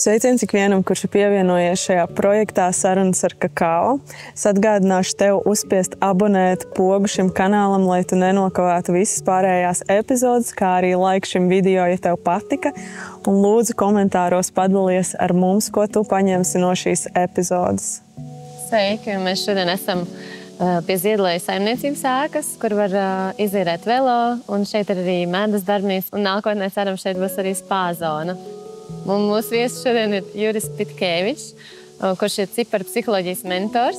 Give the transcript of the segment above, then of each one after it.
Sveiciens ikvienam, kurš ir pievienojies šajā projektā Sarunas ar kakao. Es atgādināšu tev uzspiest abonēt pogu šim kanālam, lai tu nenokavētu visas pārējās epizodes, kā arī like šim video, ja tev patika. Un lūdzu komentāros padalies ar mums, ko tu paņemsi no šīs epizodes. Sveiki! Mēs šodien esam pie Ziedlēju saimniecības ēkas, kur var izīrēt velo. Un šeit ir arī medus darbnīca. Un nākotnē ceram, šeit būs arī spā zona. Un mūsu viesis šodien ir Juris Pitkēvičs, kurš ir ciparpsiholoģijas mentors.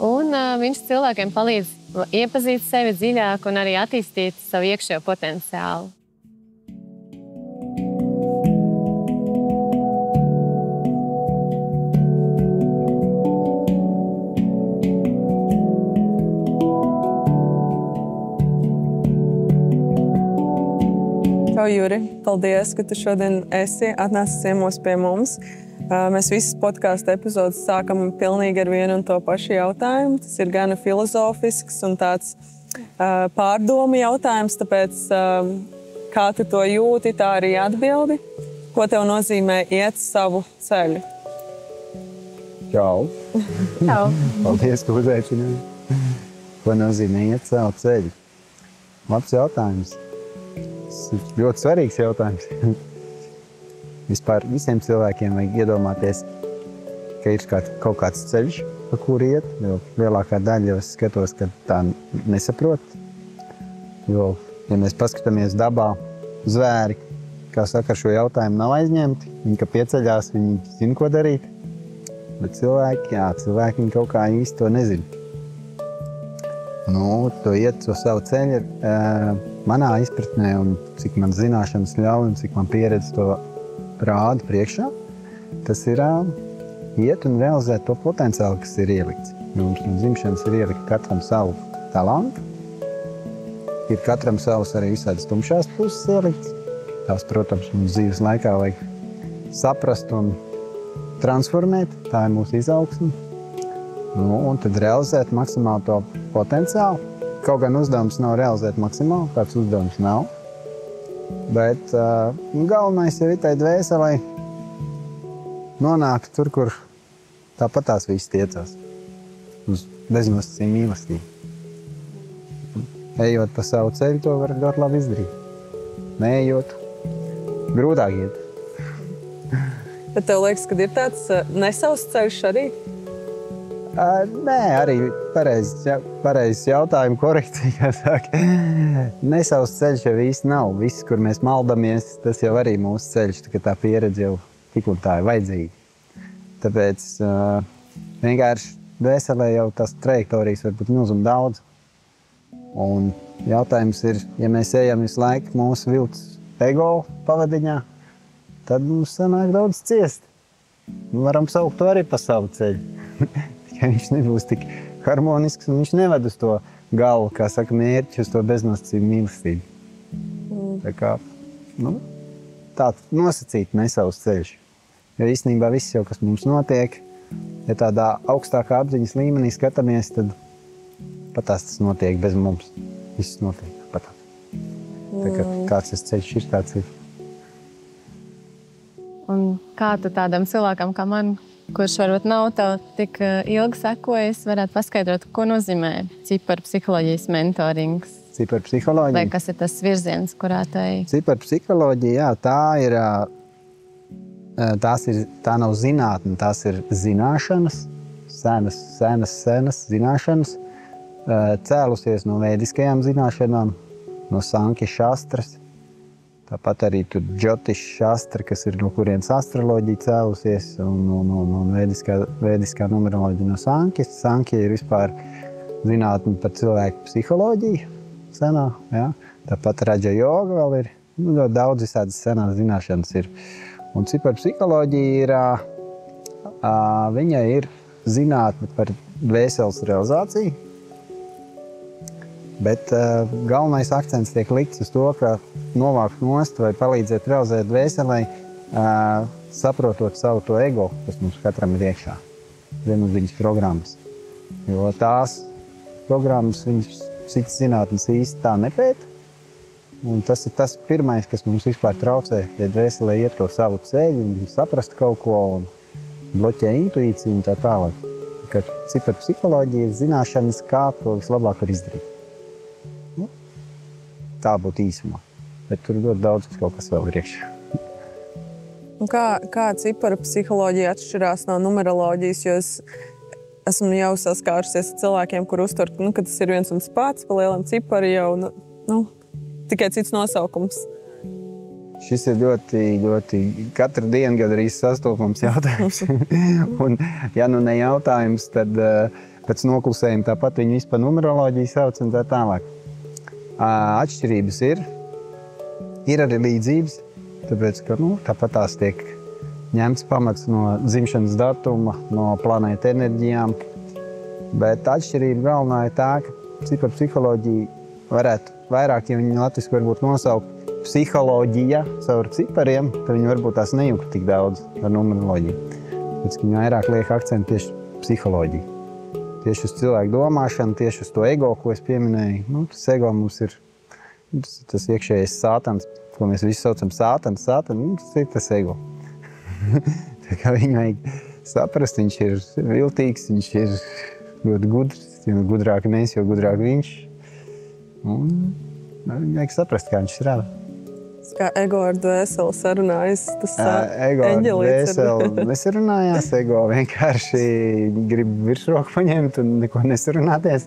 Un viņš cilvēkiem palīdz iepazīt sevi dziļāk un arī attīstīt savu iekšējo potenciālu. Čau, Juri! Paldies, ka tu šodien atnācis ciemos pie mums. Mēs visas podkāstu epizodes sākam pilnīgi ar vienu un to pašu jautājumu. Tas ir gana filozofisks un tāds pārdomu jautājums, tāpēc kā tu to jūti, tā arī atbildi. Ko tev nozīmē iet savu ceļu? Čau! Čau! Paldies, ka uzaicināji. Ko nozīmē iet savu ceļu? Labs jautājums. Ļoti svarīgs jautājums. Vispār visiem cilvēkiem vajag iedomāties, ka ir kaut kāds ceļš, pa kuru iet, jo lielākā daļa jau skatos, ka tā nesaprot. Jo, ja mēs paskatāmies dabā, zvēri, kā saka, ar šo jautājumu nav aizņemti, viņi, ka pieceļās, viņi zina, ko darīt. Bet cilvēki viņi kaut kā īsti to nezina. Nu, to iet uz savu ceļu manā izpratnē, un cik man zināšanas ļauj, un cik man pieredze to rāda priekšā, tas ir iet un realizēt to potenciālu, kas ir ielikts. Mums no dzimšanas ir ielikt katram savu talantu. Ir katram savas arī visādas tumšās puses ielikts. Tās, protams, mums dzīves laikā vajag saprast un transformēt. Tā ir mūsu izaugsme. Nu, un tad realizēt maksimāli to potenciālu. Kaut gan uzdevums nav realizēt maksimāli, tāds uzdevums nav. Bet galvenais jau ir tai dvēselei nonākt tur, kur tāpat tās viss tiecās. Uz beznosacījumu mīlestību. Ejot pa savu ceļu, to var ļoti labi izdarīt. Neejot, grūtāk iet. Bet tev liekas, ka ir tāds nesavs ceļš arī? Nē, arī pareizs jautājumu korekcija, kā saka. Nesavs ceļš jau īsti nav. Viss, kur mēs maldamies, tas jau arī mūsu ceļš, tā pieredze jau tik un tā ir vajadzīga. Tāpēc vienkārši dvēselē jau tās trajektorijas var būt milzum daudz. Un jautājums ir, ja mēs ejam visu laiku mūsu viltus ego pavadiņā, tad mums sanāk daudz ciest. Varam saukt to arī pa savu ceļu. Viņš nebūs tik harmonisks un viņš neved uz to galu, kā saka, mērķi, uz to beznosacījumu mīlestību. Tā kā, tāds nosacīt nesavs ceļš. Jo īstenībā viss jau, kas mums notiek, ja tādā augstākā apziņas līmenī skatāmies, tad patās tas notiek bez mums. Viss notiek patās. Tā kā kāds tas ceļš ir, tāds ir. Un kā tu tādam cilvēkam kā man, kurš varbūt nav tev tik ilgi sekojis, varētu paskaidrot, ko nozīmē ciparpsiholoģijas mentorings? Ciparpsiholoģija? Vai kas ir tas virziens, kurā tā ir? Ciparpsiholoģija, jā, tā nav zinātne, tās ir zināšanas, senas zināšanas, cēlusies no vēdiskajām zināšanām, no Sankja šastras. Tāpat arī tur Džotiša šastra, kas ir no kurienes astroloģija cēlusies, un vēdiskā numeroloģija no Sankjas. Sankja ir vispār zinātne par cilvēku psiholoģiju senā. Ja? Tāpat Raja joga vēl ir. Ļoti daudz visādas senās zināšanas ir. Un ciparpsiholoģija ir, viņai ir zinātne par dvēseles realizāciju. Bet galvenais akcents tiek likts uz to, ka novākt nost vai palīdzēt realizēt dvēselei, saprotot savu to ego, kas mums katram ir iekšā. Zemapziņas programmas. Jo tās programmas, viņas citas zinātnes īsti tā nepēta. Un tas ir tas pirmais, kas mums vispār traucē, ja dvēselē iet to savu ceļu un saprast kaut ko un bloķē intuīciju un tā tālāk. Ka ciparu psiholoģija ir zināšanas, kā to vislabāk var izdarīt. Nu, tā būtu īsumā, bet tur ļoti daudz kaut kas vēl ir iekšā. Un kā ciparu psiholoģija atšķirās no numeroloģijas, jo es esmu jau saskārusies ar cilvēkiem, kur uztver, ka tas ir viens un tas pats, pa lielam cipari jau, tikai cits nosaukums. Šis ir ļoti katru dienu gandrīz sastopams jautājums. Un, ja nu ne jautājums, tad pēc noklusējuma tāpat viņi vispār numeroloģiju sauc un tā tālāk. Atšķirības ir arī līdzības, tāpēc, ka tāpat tās tiek ņemts pamats no dzimšanas datuma, no planēta enerģijām. Bet atšķirība galvenā ir tā, ka ciparu psiholoģija varētu vairāk, ja viņi latviski varbūt nosaukt psiholoģija caur cipariem, tad viņi varbūt tās nejūta tik daudz ar numeroloģiju. Tāpēc, ka viņi vairāk liek akcentu tieši psiholoģiju. Tieši uz cilvēku domāšanu, tieši uz to ego, ko es pieminēju. Tas ego mums ir tas iekšējais sātans, ko mēs visi saucam sātans, tas ir tas ego. Tā kā viņu vajag saprast, viņš ir viltīgs, viņš ir ļoti gudrs, jo gudrāk mēs, jo gudrāk viņš. Un vajag saprast, kā viņš strādā. Kā ego ar dvēseli sarunājas, tas ego ar eņģelīts dvēseli nesarunājās, ego vienkārši grib virsroku paņemt un neko nesarunāties.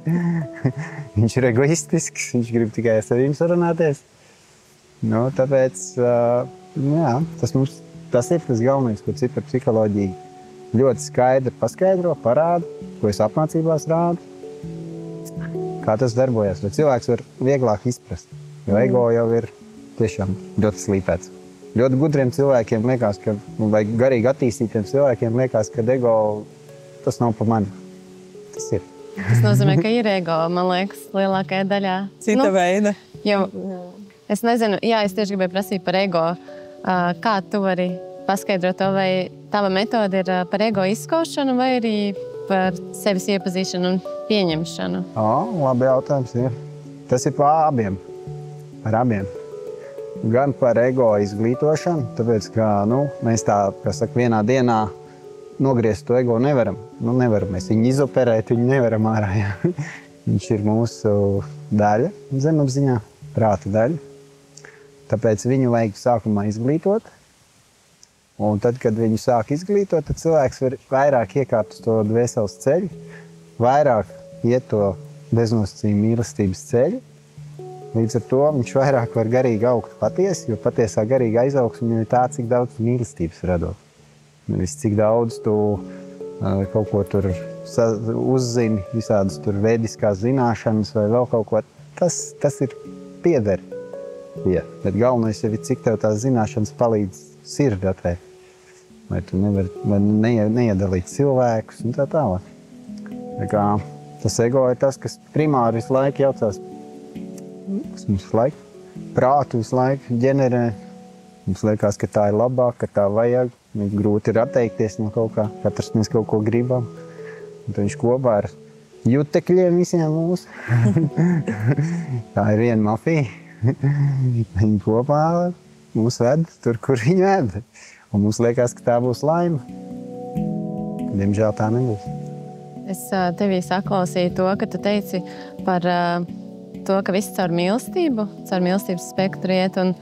Viņš ir egoistisks, viņš grib tikai ar saviem sarunāties. Tāpēc, tas ir tas galvenais, ko ciparu psiholoģija ļoti skaidri paskaidro, parāda, ko es apmācībās rādu. Kā tas darbojas, lai cilvēks var vieglāk izprast, jo ego jau ir tiešām ļoti slīpēts. Ļoti gudriem cilvēkiem liekas, vai garīgi attīstītiem cilvēkiem liekas, ka ego tas nav pa mani. Tas ir. Tas nozīmē, ka ir ego, man liekas, lielākajā daļā. Cita veida. Es nezinu, es tieši gribēju prasīt par ego. Kā tu vari paskaidrot to, vai tava metode ir par ego izskaušanu vai arī par sevis iepazīšanu un pieņemšanu? Labi jautājums ir. Tas ir par abiem. Gan par ego izglītošanu, tāpēc, ka mēs tā, vienā dienā nogriezt to ego nevaram. Nevaram mēs viņu izoperēt, viņu nevaram ārā. Jā. Viņš ir mūsu daļa, zemapziņā, prāta daļa. Tāpēc viņu vajag sākumā izglītot. Un tad, kad viņu sāk izglītot, tad cilvēks var vairāk iekāpt uz to dvēseles ceļu, vairāk iet to beznosacījuma mīlestības ceļu. Līdz ar to viņš vairāk var garīgi augt patiesi, jo patiesā garīga aizaugsme ir tā, cik daudz mīlestības radot. Nevis cik daudz tu kaut ko tur uzzini, visādas tur vediskās zināšanas vai vēl kaut ko. Tas ir pieder. Ja. Bet galvenais jau ir, cik tev tās zināšanas palīdz sirdi atvērt. Vai tu nevari neiedalīt cilvēkus un tā tālāk. Tā kā tas ego ir tas, kas primāri visu laiku jaucās, kas mums visu laiku prātu visu laiku ģenerē. Mums liekas, ka tā ir labāk, ka tā vajag. Grūti ir atteikties no kaut kā. Katrs mēs kaut ko gribam. Un viņš kopā ar jutekļiem visiem mūsu. Tā ir viena mafija. Viņi kopā mūs ved tur, kur viņi ved. Un mums liekas, ka tā būs laime. Diemžēl tā nebūs. Es tevī saklausīju to, ka tu teici par to, ka viss caur mīlestības spektru iet. Un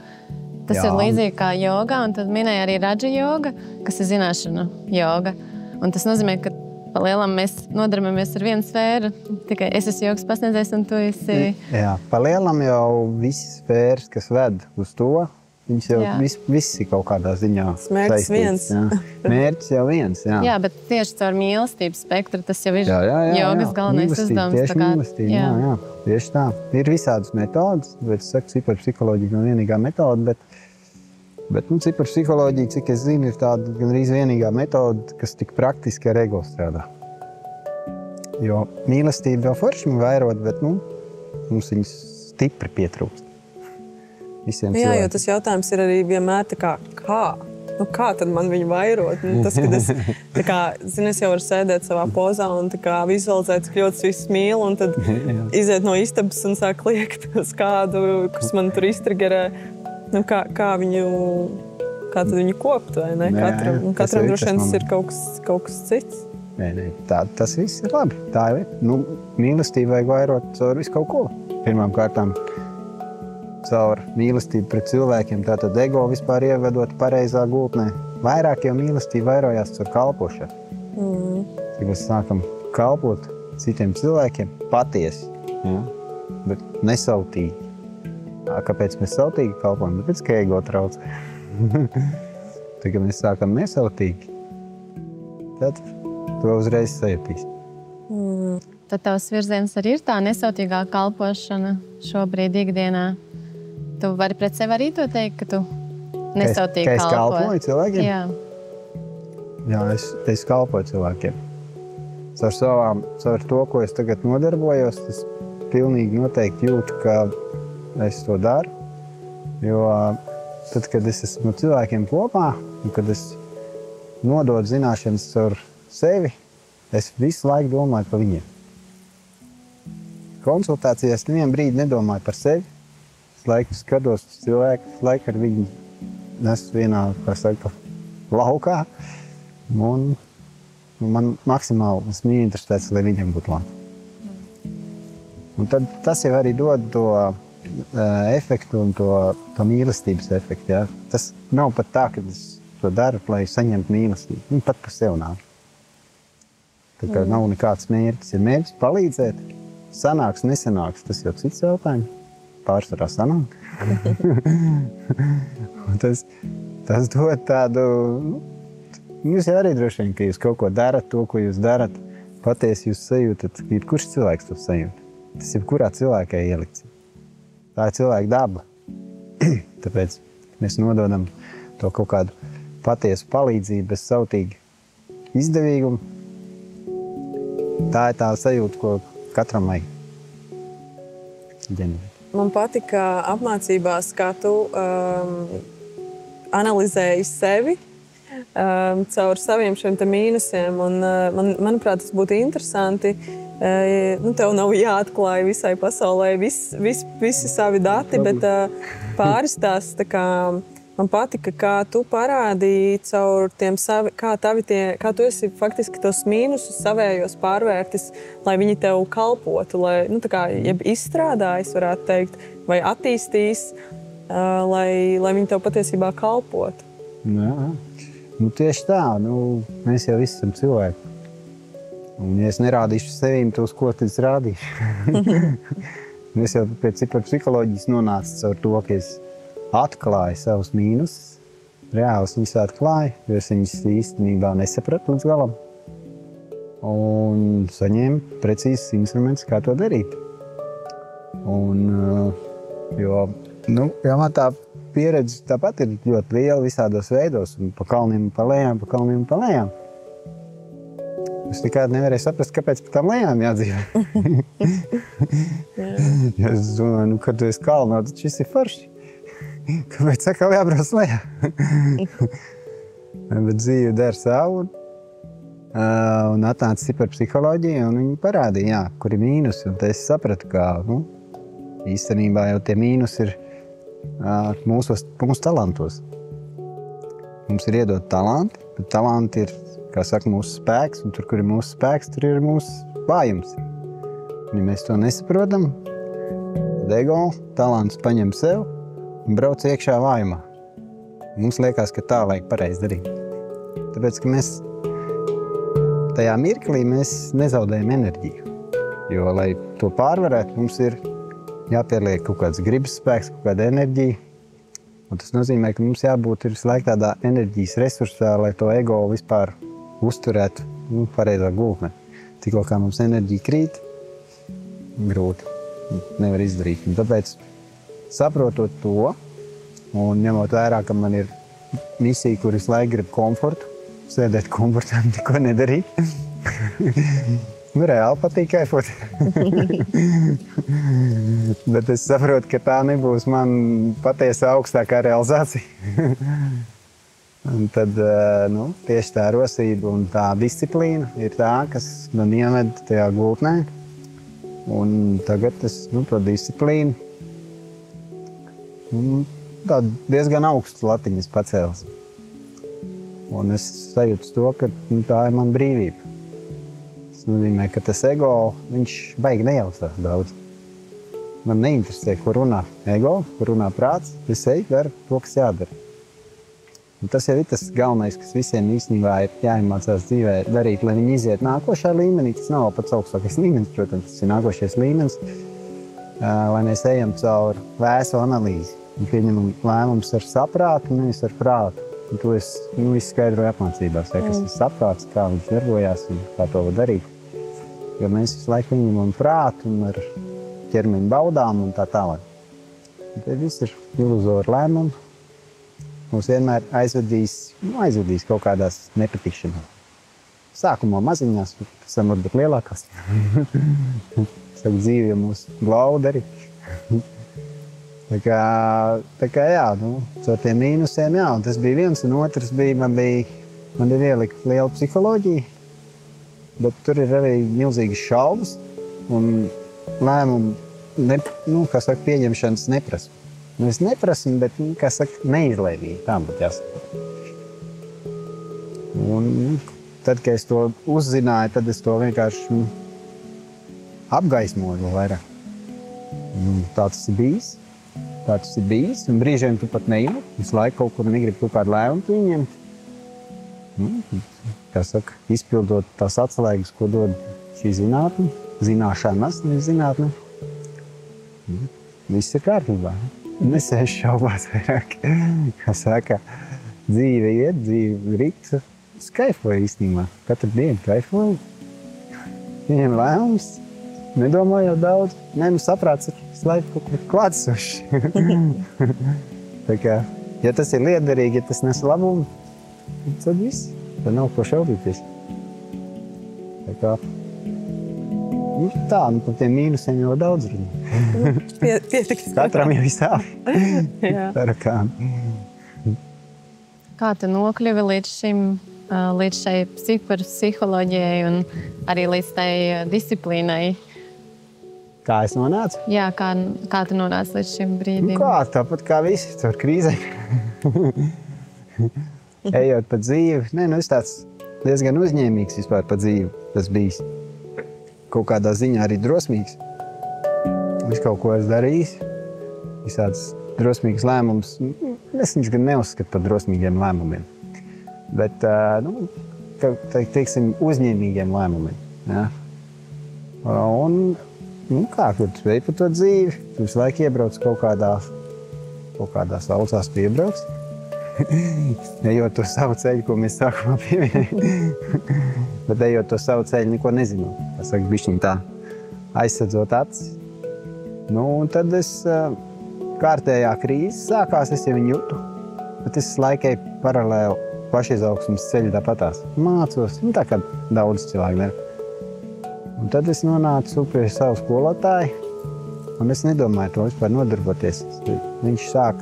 tas ir līdzīgi kā joga, un tad minēja arī raģa joga, kas ir zināšanu joga. Un tas nozīmē, ka pa lielam mēs nodarbojamies ar vienu sfēru, tikai es esmu jogas pasniedzējs un tu esi... Jā, pa lielam jau visas sfēras, kas ved uz to, viņas jau viss ir kaut kādā ziņā mērķis viens. Mērķis jau viens, jā. Jā, bet tieši caur mīlestības spektru tas jau ir jogas galvenais uzdevums. Tieši mīlestība, jā. Tieši tā. Ir visādas metodas, bet es saku, ciparu psiholoģija nav vienīgā metode, bet ciparu psiholoģija, cik es zinu, ir tāda gandrīz vienīgā metode, kas tik praktiski ar ego strādā. Jo mīlestība jau forši vairot, bet mums viņas stipri pietrūkst. Visiem cilvēkiem. Jo tas jautājums ir arī vienmēr tā kā. nu, kā tad man viņu vairot? Nu, tas, kad es, es jau varu sēdēt savā pozā un vizualizēt, cik ļoti viss mīl, un tad iziet no istabas un sāk kliegt uz kādu, kas man tur iztrigerē. Nu, kā tad viņu kopt, vai ne? Katram droši vien tas ir kaut kas cits. Nē, tas viss ir labi. Tā ir. Nu, mīlestību vajag vairot caur visu kaut ko. Pirmām kārtām caur mīlestību pret cilvēkiem, tātad ego vispār ievedot pareizā gultnē. Vairāk jau mīlestība vairojās caur kalpošanu. Kad mēs sākam kalpot citiem cilvēkiem patiesi, ja? Bet nesautīgi. Kāpēc mēs sautīgi kalpojam? Tāpēc, ka ego trauc. Tad, kad mēs sākam nesautīgi, tad to uzreiz sajutīs. Tad tavs virziens arī ir tā nesautīgā kalpošana šobrīd ikdienā. Tu vari pret sevi arī to teikt, ka tu nesautīgi kalpo? Ka es kalpoju cilvēkiem? Jā, es kalpoju cilvēkiem. Caur to, ko es tagad nodarbojos, es pilnīgi noteikti jūtu, ka es to daru. Jo tad, kad es esmu cilvēkiem kopā, un kad es nododu zināšanas caur sevi, es visu laiku domāju par viņiem. Konsultācijās nevienu brīdi nedomāju par sevi. Es laiku skatos uz cilvēku, laiku ar viņu nesu vienā, laukā. Un man maksimāli esmu interesēts, lai viņiem būtu labi. Un tad tas jau arī dod to efektu un to mīlestības efektu. Ja? Tas nav pat tā, ka es to daru, lai saņemtu mīlestību. Viņi pat par sevi nāk. Tā kā nav nekāds mērķis. Ir mērķis palīdzēt. Sanāks, nesanāks, tas jau cits jautājums. Pārsvarā sanāk. tas dod tādu... Jūs jau arī droši vien, ka jūs kaut ko darat, to, ko jūs darat, patiesi jūs sajūtat, kurš cilvēks to sajūt. Tas ir kurā cilvēkai ielikts. Tā ir cilvēka daba. Tāpēc mēs nododam to kaut kādu patiesu palīdzību bez sautīga izdevīguma. Tā ir tā sajūta, ko katram vajag. Ģenerēt. Man patika apmācībās, kā tu analizēji sevi caur saviem šiem mīnusiem. Un, manuprāt, tas būtu interesanti. Tev nav jāatklāj visai pasaulē visi savi dati, bet pāris tās man patika, kā tu parādīji caur tiem kā tu esi faktiski tos mīnusus savējos pārvērtis, lai viņi tev kalpotu, lai, jeb izstrādājis, varētu teikt, vai attīstījis, lai viņi tev patiesībā kalpotu. Jā, tieši tā, mēs jau visi esam cilvēki. Un, ja es nerādīšu sevīm tos, ko tad es rādīšu. Es jau pēc psiholoģijas nonācu caur to, ka es atklāju savus mīnusus. Reāli es viņus atklāju, jo es viņus īstenībā nesapratu līdz galam. Un saņēmu precīzus instrumentus, kā to darīt. Un, jo man tā pieredze tāpat ir ļoti liela visādos veidos. Un pa kalniem un pa lejām. Es nekādi nevarēju saprast, kāpēc pa tām lejām jādzīvē. Es domāju, kad tu esi kalnā, tad šis ir forši. Kāpēc atkal jābrauc lejā? Bet dzīve dara savu. Un atnāca stipra psiholoģija, un viņi parādīja, kur ir mīnusi. Un es sapratu, ka īstenībā jau tie mīnusi ir mūsu talantos. Mums ir iedot talanti, bet talanti ir, kā saka, mūsu spēks, un tur, kur ir mūsu spēks, tur ir mūsu vājums. Un, ja mēs to nesaprotam, tad ego talants paņem sev un brauc iekšā vājumā. Mums liekas, ka tā vajag pareizi darīt. Tāpēc, ka mēs tajā mirklī nezaudējam enerģiju. Jo, lai to pārvarētu, mums ir jāpieliek kaut kāds gribas spēks, kaut kāda enerģija. Un tas nozīmē, ka mums jābūt visu laiku tādā enerģijas resursā, lai to ego vispār uzturētu pareizā gultnē. Tikko kā mums enerģija krīt, grūti, nevar izdarīt. Un tāpēc, saprotot to, un ņemot vērā, ka man ir misija, kur visu laiku grib komfortu, sēdēt komfortā un neko nedarīt, reāli patīk kaifot. Bet es saprotu, ka tā nebūs man patiesa augstākā realizācija. Un tad tieši tā rosība un tā disciplīna ir tā, kas man ieved tajā gultnē. Un tagad es to disciplīnu tā diezgan augstu latiņas pacēlis. Un es sajūtu to, ka tā ir man brīvība. Tas nozīmē, ka tas ego, viņš baigi nejaustās daudz. Man neinteresē, ko runā ego, ko runā prāts. Es eju, daru to, kas jādara. Un tas jau ir tas galvenais, kas visiem īstenībā ir jāiemācās dzīvē darīt, lai viņi iziet nākošā līmenī. Tas nav pats augstākais līmenis, protams, tas ir nākošais līmenis, lai mēs ejam cauri vēsu analīzi un pieņemam lēmumus ar saprātu, nevis ar prātu. Un to es izskaidroju apmācībās, kas ir saprāts, kā viņš darbojās un kā to var darīt. Jo mēs visu laiku pieņemam prātu un ar ķermeņa baudām un tā tālāk. Un te viss ir iluzori lēmumi. Mums vienmēr aizvedīs kaut kādās nepatikšanās. Sākumā maziņās, pēc tam varbūt lielākās. Saka, dzīve jau mūs glauda arī. Tā kā jā, caur tiem mīnusiem, jā, un tas bija viens, un otrs bija, man ir ielikt liela psiholoģija, bet tur ir arī milzīgas šaubas, un lēmumu, pieņemšanas neprasu. Es neprasu, bet, neizlēmīgi, tā būtu jāsaka. Un tad, kad es to uzzināju, tad es to vienkārši apgaismoju vairāk. Tā tas ir bijis, un brīžiem tu pat nejūt, visu laiku kaut kur negribu kaut kādu lēmumu pieņemt. Izpildot tās atslēgas, ko dod šī zinātne, zināšanas, nevis zinātne. Viss ir kārtībā. Nesēž šaubās vairāk. Kā saka, dzīve iet, dzīve rīks. Es kaifoju īstenībā. Katru dienu kaifoju. Viņiem lēmums. Nedomājot daudz. Saprāts ir visu laiku kaut kur klātsošs. Tā kā, ja tas ir liederīgi, ja tas nes labumu, tad viss. Tad nav ko šaubīties. Tā kā, par tiem mīnusiem jau daudz runā. Pietiks. Katram jau visādi. Kā tu nokļuvi līdz šai psiholoģijai un arī līdz tai disciplīnai? Kā es nonācu? Jā, kā tu nonāci līdz šim brīdim? Tāpat kā visi, caur krīzēm. Ejot pa dzīvi. Es tāds diezgan uzņēmīgs vispār pa dzīvi tas bijis. Kaut kādā ziņā arī drosmīgs. Visu kaut ko es darījis. Visāds drosmīgs lēmums. Es viņš gan neuzskatu par drosmīgiem lēmumiem. Bet, teiksim, uzņēmīgiem lēmumiem. Ja? Un, kur tu ej pa to dzīvi? Tu visu laiku iebrauc kaut kādā saucās piebrauc. Ejot to savu ceļu, ko mēs sākumā pieminējām. Bet ejot to savu ceļu, neko nezinot. Es saku, bišķiņ tā, aizsadzot acis. Un tad kārtējā krīze sākās, es jau viņu jūtu. Bet es laikai paralēli pašizaugsmes ceļu tāpatās. Mācos, tā kā daudz cilvēku dara. Un tad es nonācu pie savu skolotāju, un es nedomāju to vispār nodarboties. Viņš sāk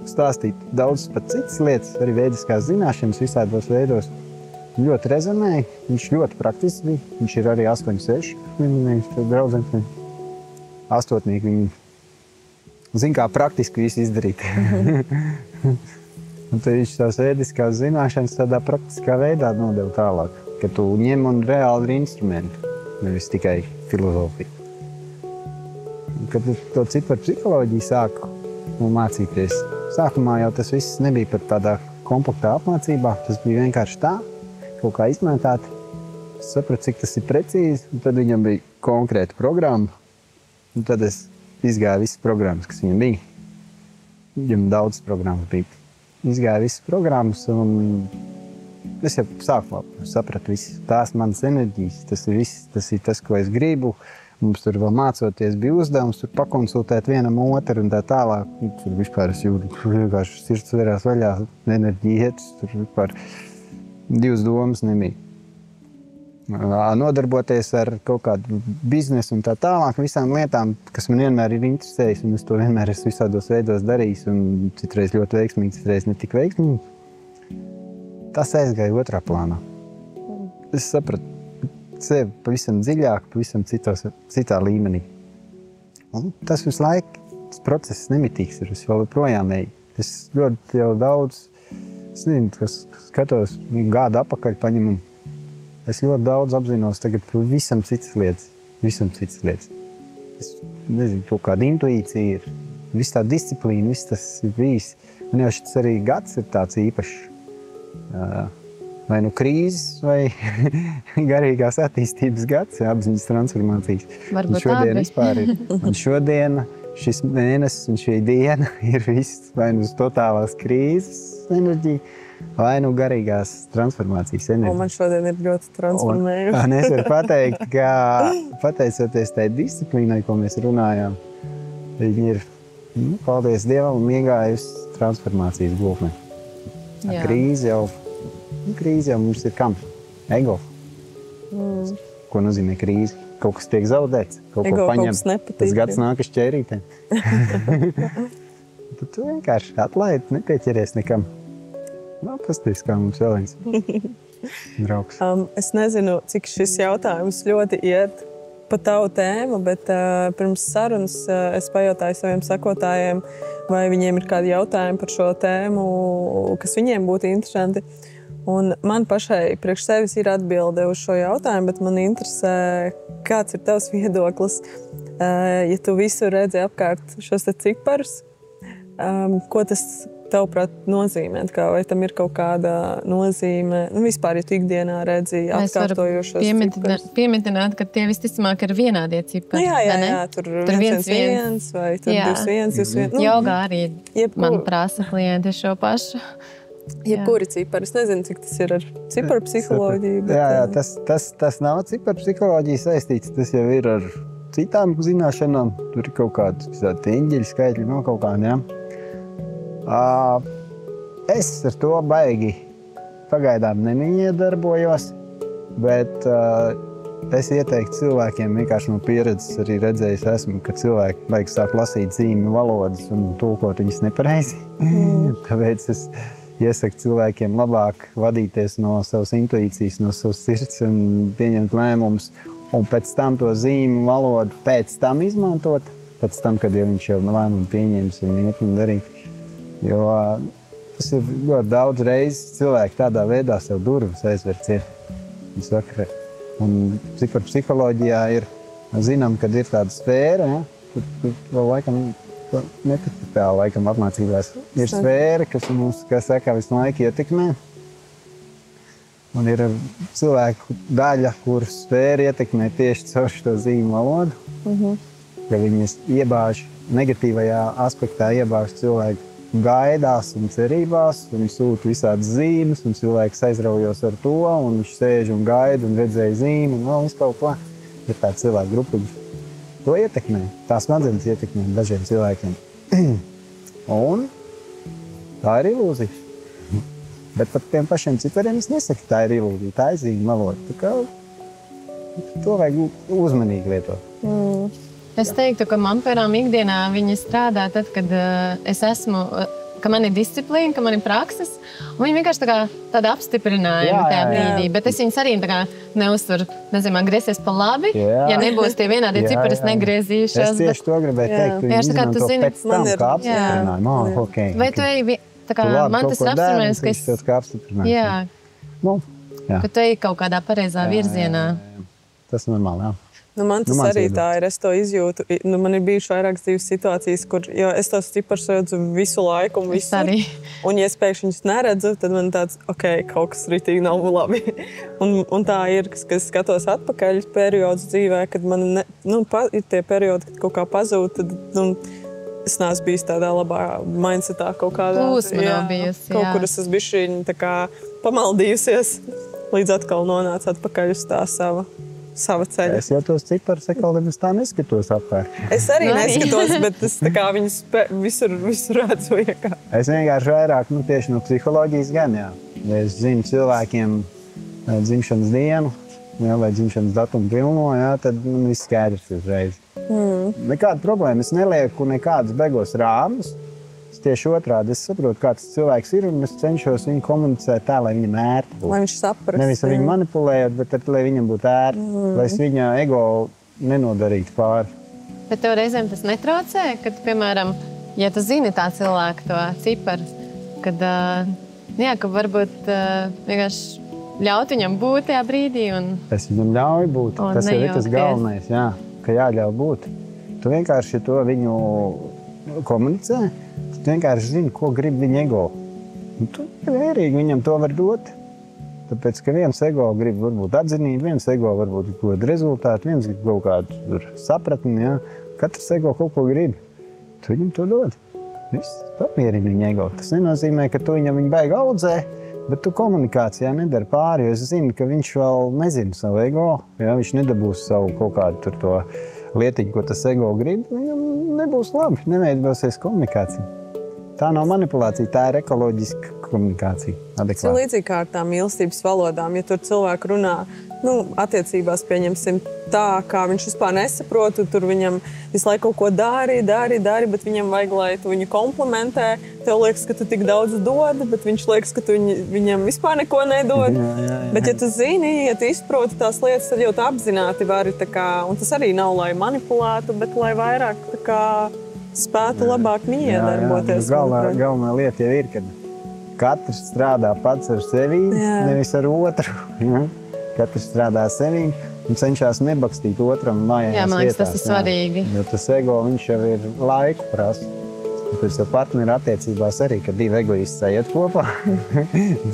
stāstīt daudz pat citas lietas, arī veidiskās zināšanas visādos veidos. Ļoti rezonēja, viņš ļoti praktisks bija. Viņš ir arī 8-6, viņš ir draudzens. Astotnieki, viņi zina, kā praktiski visu izdarīt. Un tad viņš tās veidiskās zināšanas tādā praktiskā veidā nodeva tālāk, ka tu ņem un reāli ir instrumenti, nevis tikai filozofija. Kad to ciparu psiholoģiju sāku mācīties, sākumā jau tas viss nebija pat tādā kompaktā apmācībā, tas bija vienkārši tā, kaut kā izmētāt. Es sapratu, cik tas ir precīzi, un tad viņam bija konkrēta programma, un tad es izgāju visas programmas, kas viņam bija. Viņam daudz programmas bija. Izgāju visas programmas, un es jau sākumā sapratu visu. Tās manas enerģijas, tas ir viss, tas ir tas, ko es gribu. Mums tur vēl mācoties bija uzdevums, tur pakonsultēt vienam otru un tā tālāk. Tur vispār es jūtu, vienkārši sirds verās vaļā, enerģija iet, tur vispār divas domas nebija. Nodarboties ar kaut kādu biznesu un tā tālāk, visām lietām, kas man vienmēr ir interesējis, un es to vienmēr esmu visādos veidos darījis, un citreiz ļoti veiksmīgi, citreiz ne tik veiksmīgi. tas aizgāja otrā plānā. Es sapratu sevi pavisam dziļāk, pavisam citā līmenī. Un tas visu laiku, tas process nemitīgs ir, es vēl projām eju. Es ļoti jau daudz, es nezinu, kas skatos gadu atpakaļ paņemumu. Es ļoti daudz apzinos tagad visam citas lietas. Es nezinu, kaut kāda intuīcija ir, viss tā disciplīna, viss tas ir bijis. Man jau šis arī gads ir tāds īpašs. Vai nu krīzes, vai garīgās attīstības gads, apziņas transformācijas. Varbūt šodien vispār ir. Un šodien, šis mēnesis un šī diena ir viss vai nu uz totālās krīzes enerģija, vai nu garīgās transformācijas enerģija. Un man šodien ir ļoti transformējuši. Un es varu pateikt, ka pateicoties tai disciplīnai, ko mēs runājām, viņi ir, paldies Dievam, iegājusi transformācijas gultnē. Krīze jau mums ir kam? Ego. Ko nozīmē krīze? Kaut kas tiek zaudēts, kaut ko paņem. Tas gads nāk uz ķērītēm. Tad tu vienkārši atlaidi, nepieķeries nekam. Pasties, kā mums vēl viens draugs. Es nezinu, cik šis jautājums ļoti iet pa tavu tēmu, bet pirms sarunas es pajautāju saviem sekotājiem, vai viņiem ir kādi jautājumi par šo tēmu, kas viņiem būtu interesanti. Un man pašai priekš sevis ir atbilde uz šo jautājumu, bet man interesē, kāds ir tavs viedoklis, ja tu visu redzi apkārt šos te ciparus, ko tas tavuprāt nozīmē? Vai tam ir kaut kāda nozīme? Vispār, ja tu ikdienā redzi atkārtojošos ciparus. Pieminēt, ka tie visticamāk ir vienādie cipari. Jā, tur 1-1 vai tur 2-1. Jogā arī man prasa klienti šo pašu. Jebkuri cipari. Es nezinu, cik tas ir ar ciparu psiholoģiju. Bet... Jā, tas nav ciparu psiholoģija saistīts. Tas jau ir ar citām zināšanām. Tur ir kaut kādi eņģeļu skaitļi, no kaut kādiem. Es ar to baigi pagaidām nemiedarbojos, bet es ieteiktu cilvēkiem, vienkārši no pieredzes arī redzējis esmu, ka cilvēki baigi sāk lasīt zīmju valodas un tulkot viņas nepareizi. Tāpēc es iesaku cilvēkiem labāk vadīties no savas intuīcijas, no savas sirds un pieņemt lēmumus. Un pēc tam to zīmju valodu pēc tam izmantot, pēc tam, kad viņš jau lēmumu pieņems un iet un darīt. Jo tas ir ļoti daudz reizes cilvēki tādā veidā sev durvis aizver ciet. Un ciparu psiholoģijā ir, zinām, kad ir tāda sfēra, ja, kur vēl laikam nepatītāli laikam apmācībās. Ir sfēra, kas mums, kā saka, visu laiku ietekmē. Un ir cilvēku daļa, kuras sfēra ietekmē tieši caur šo zīmju valodu. Ka viņas iebāž, negatīvajā aspektā iebāž cilvēku gaidās un cerībās, un viņi sūta visādas zīmes, un cilvēks aizraujos ar to, un viņš sēž un gaida un redzēja zīmi, un viss kaut ko. Ir tāda cilvēku grupiņa. To ietekmē, tās smadzenes ietekmē dažiem cilvēkiem. Un tā ir ilūzija. Bet par tiem pašiem cipariem es nesaku, tā ir ilūzija, tā ir zīmju valoda. Tā kā to vajag uzmanīgi lietot. Es teiktu, ka man piemēram ikdienā viņi strādā tad, kad es esmu, ka man ir disciplīna, ka man ir prakses, un viņi vienkārši tāda apstiprinājuma tajā brīdī, bet es viņus arī neuztveru, nezinu, man griezies pa labi, ja nebūs tie vienādie cipari, es negriezīšos. Es tieši to gribēju teikt, viņi izmanto pēc tam, kā apstiprinājumu. Vai tu ej, man tas ir apstiprinājums, ka es... kā apstiprinājums. Ka tu ej kaut kādā pareizā virzienā. Tas normāli, jā. Man tas arī tā ir, es to izjūtu. Man ir bijuši vairākas dzīves situācijas, kur es tos ciparus redzu visu laiku un visur. Un ja es pēkšņi viņus neredzu, tad man tāds, kaut kas ritīgi nav labi. Un tā ir, kad skatos atpakaļ periodus dzīvē, kad man ir tie periodi, kad kaut kā pazūd, tad es neesmu bijis tādā labā mindsetā kaut kādā. Plūsma nav bijusi, kaut kur es esmu bišķiņ tā kā pamaldījusies, līdz atkal nonāca atpakaļ uz tā sava ceļa. Es jau tos ciparus atkal tā neskatos apkārt. Es arī neskatos, bet es tā kā viņus visur redzu. Es vienkārši vairāk, tieši no psiholoģijas gan, jā. Ja es zinu cilvēkiem dzimšanas dienu, vai dzimšanas datumu pilno, jā, tad viss skaidrs uzreiz. Nekāda problēma. Es nelieku nekādus begos rāmus. Es tieši otrādi. Es saprotu, kā tas cilvēks ir, un es cenšos viņu komunicēt tā, lai viņam ērti būtu. Lai viņš saprast. Nevis ar viņu manipulējot, bet lai viņam būtu ērti, lai es viņa ego nenodarītu pāri. Bet tev reizēm tas netraucē, kad, piemēram, ja tu zini tā cilvēku to ciparu, kad, jā, ka varbūt vienkārši ļaut viņam būt tajā brīdī. Es viņam ļauju būt. Tas jau ir tas galvenais, jā, ka jāļauj būt. Tu vienkārši to viņu komunicē, tu vienkārši zini, ko grib viņa ego. Un tu vērīgi viņam to var dot. Tāpēc, ka viens ego grib varbūt atzinību, viens ego varbūt kaut kādu rezultātu, viens grib kaut kādu sapratni, jā. Katrs ego kaut ko grib. Tu viņam to dod. Viss, pamierini viņa ego. Tas nenozīmē, ka tu viņam viņu baigi audzē, bet tu komunikācijā nedari pāri, jo es zinu, ka viņš vēl nezina savu ego, ja viņš nedabūs savu kaut kādu tur to lietiņu, ko tas ego grib, viņam nebūs labi, neveidosies komunikācija. Tā nav manipulācija, tā ir ekoloģiska komunikācija. Tas ir līdzīgi kā ar tām mīlestības valodām, ja tur cilvēki runā, attiecībās pieņemsim tā, kā viņš vispār nesaprot, tur viņam visu laiku kaut ko dari, bet viņam vajag, lai tu viņu komplimentē. Tev liekas, ka tu tik daudz dod, bet viņš liekas, ka tu viņam vispār neko nedod. Jā. Bet ja tu zini, ja tu izproti tās lietas, tad jau tu apzināti vari, un tas arī nav, lai manipulētu, bet lai vairāk spētu labāk miedarboties. Galvenā lieta jau ir, ka katrs strādā pats ar sevi, nevis ar otru. Ja? Katrs strādā sevī un cenšas nebakstīt otram vājās vietās. Jā, man liekas, tas ir svarīgi. Jo tas ego, viņš jau ir laiku prasa. Pēc ar partneru attiecībās arī, kad divi egoisti sajiet kopā.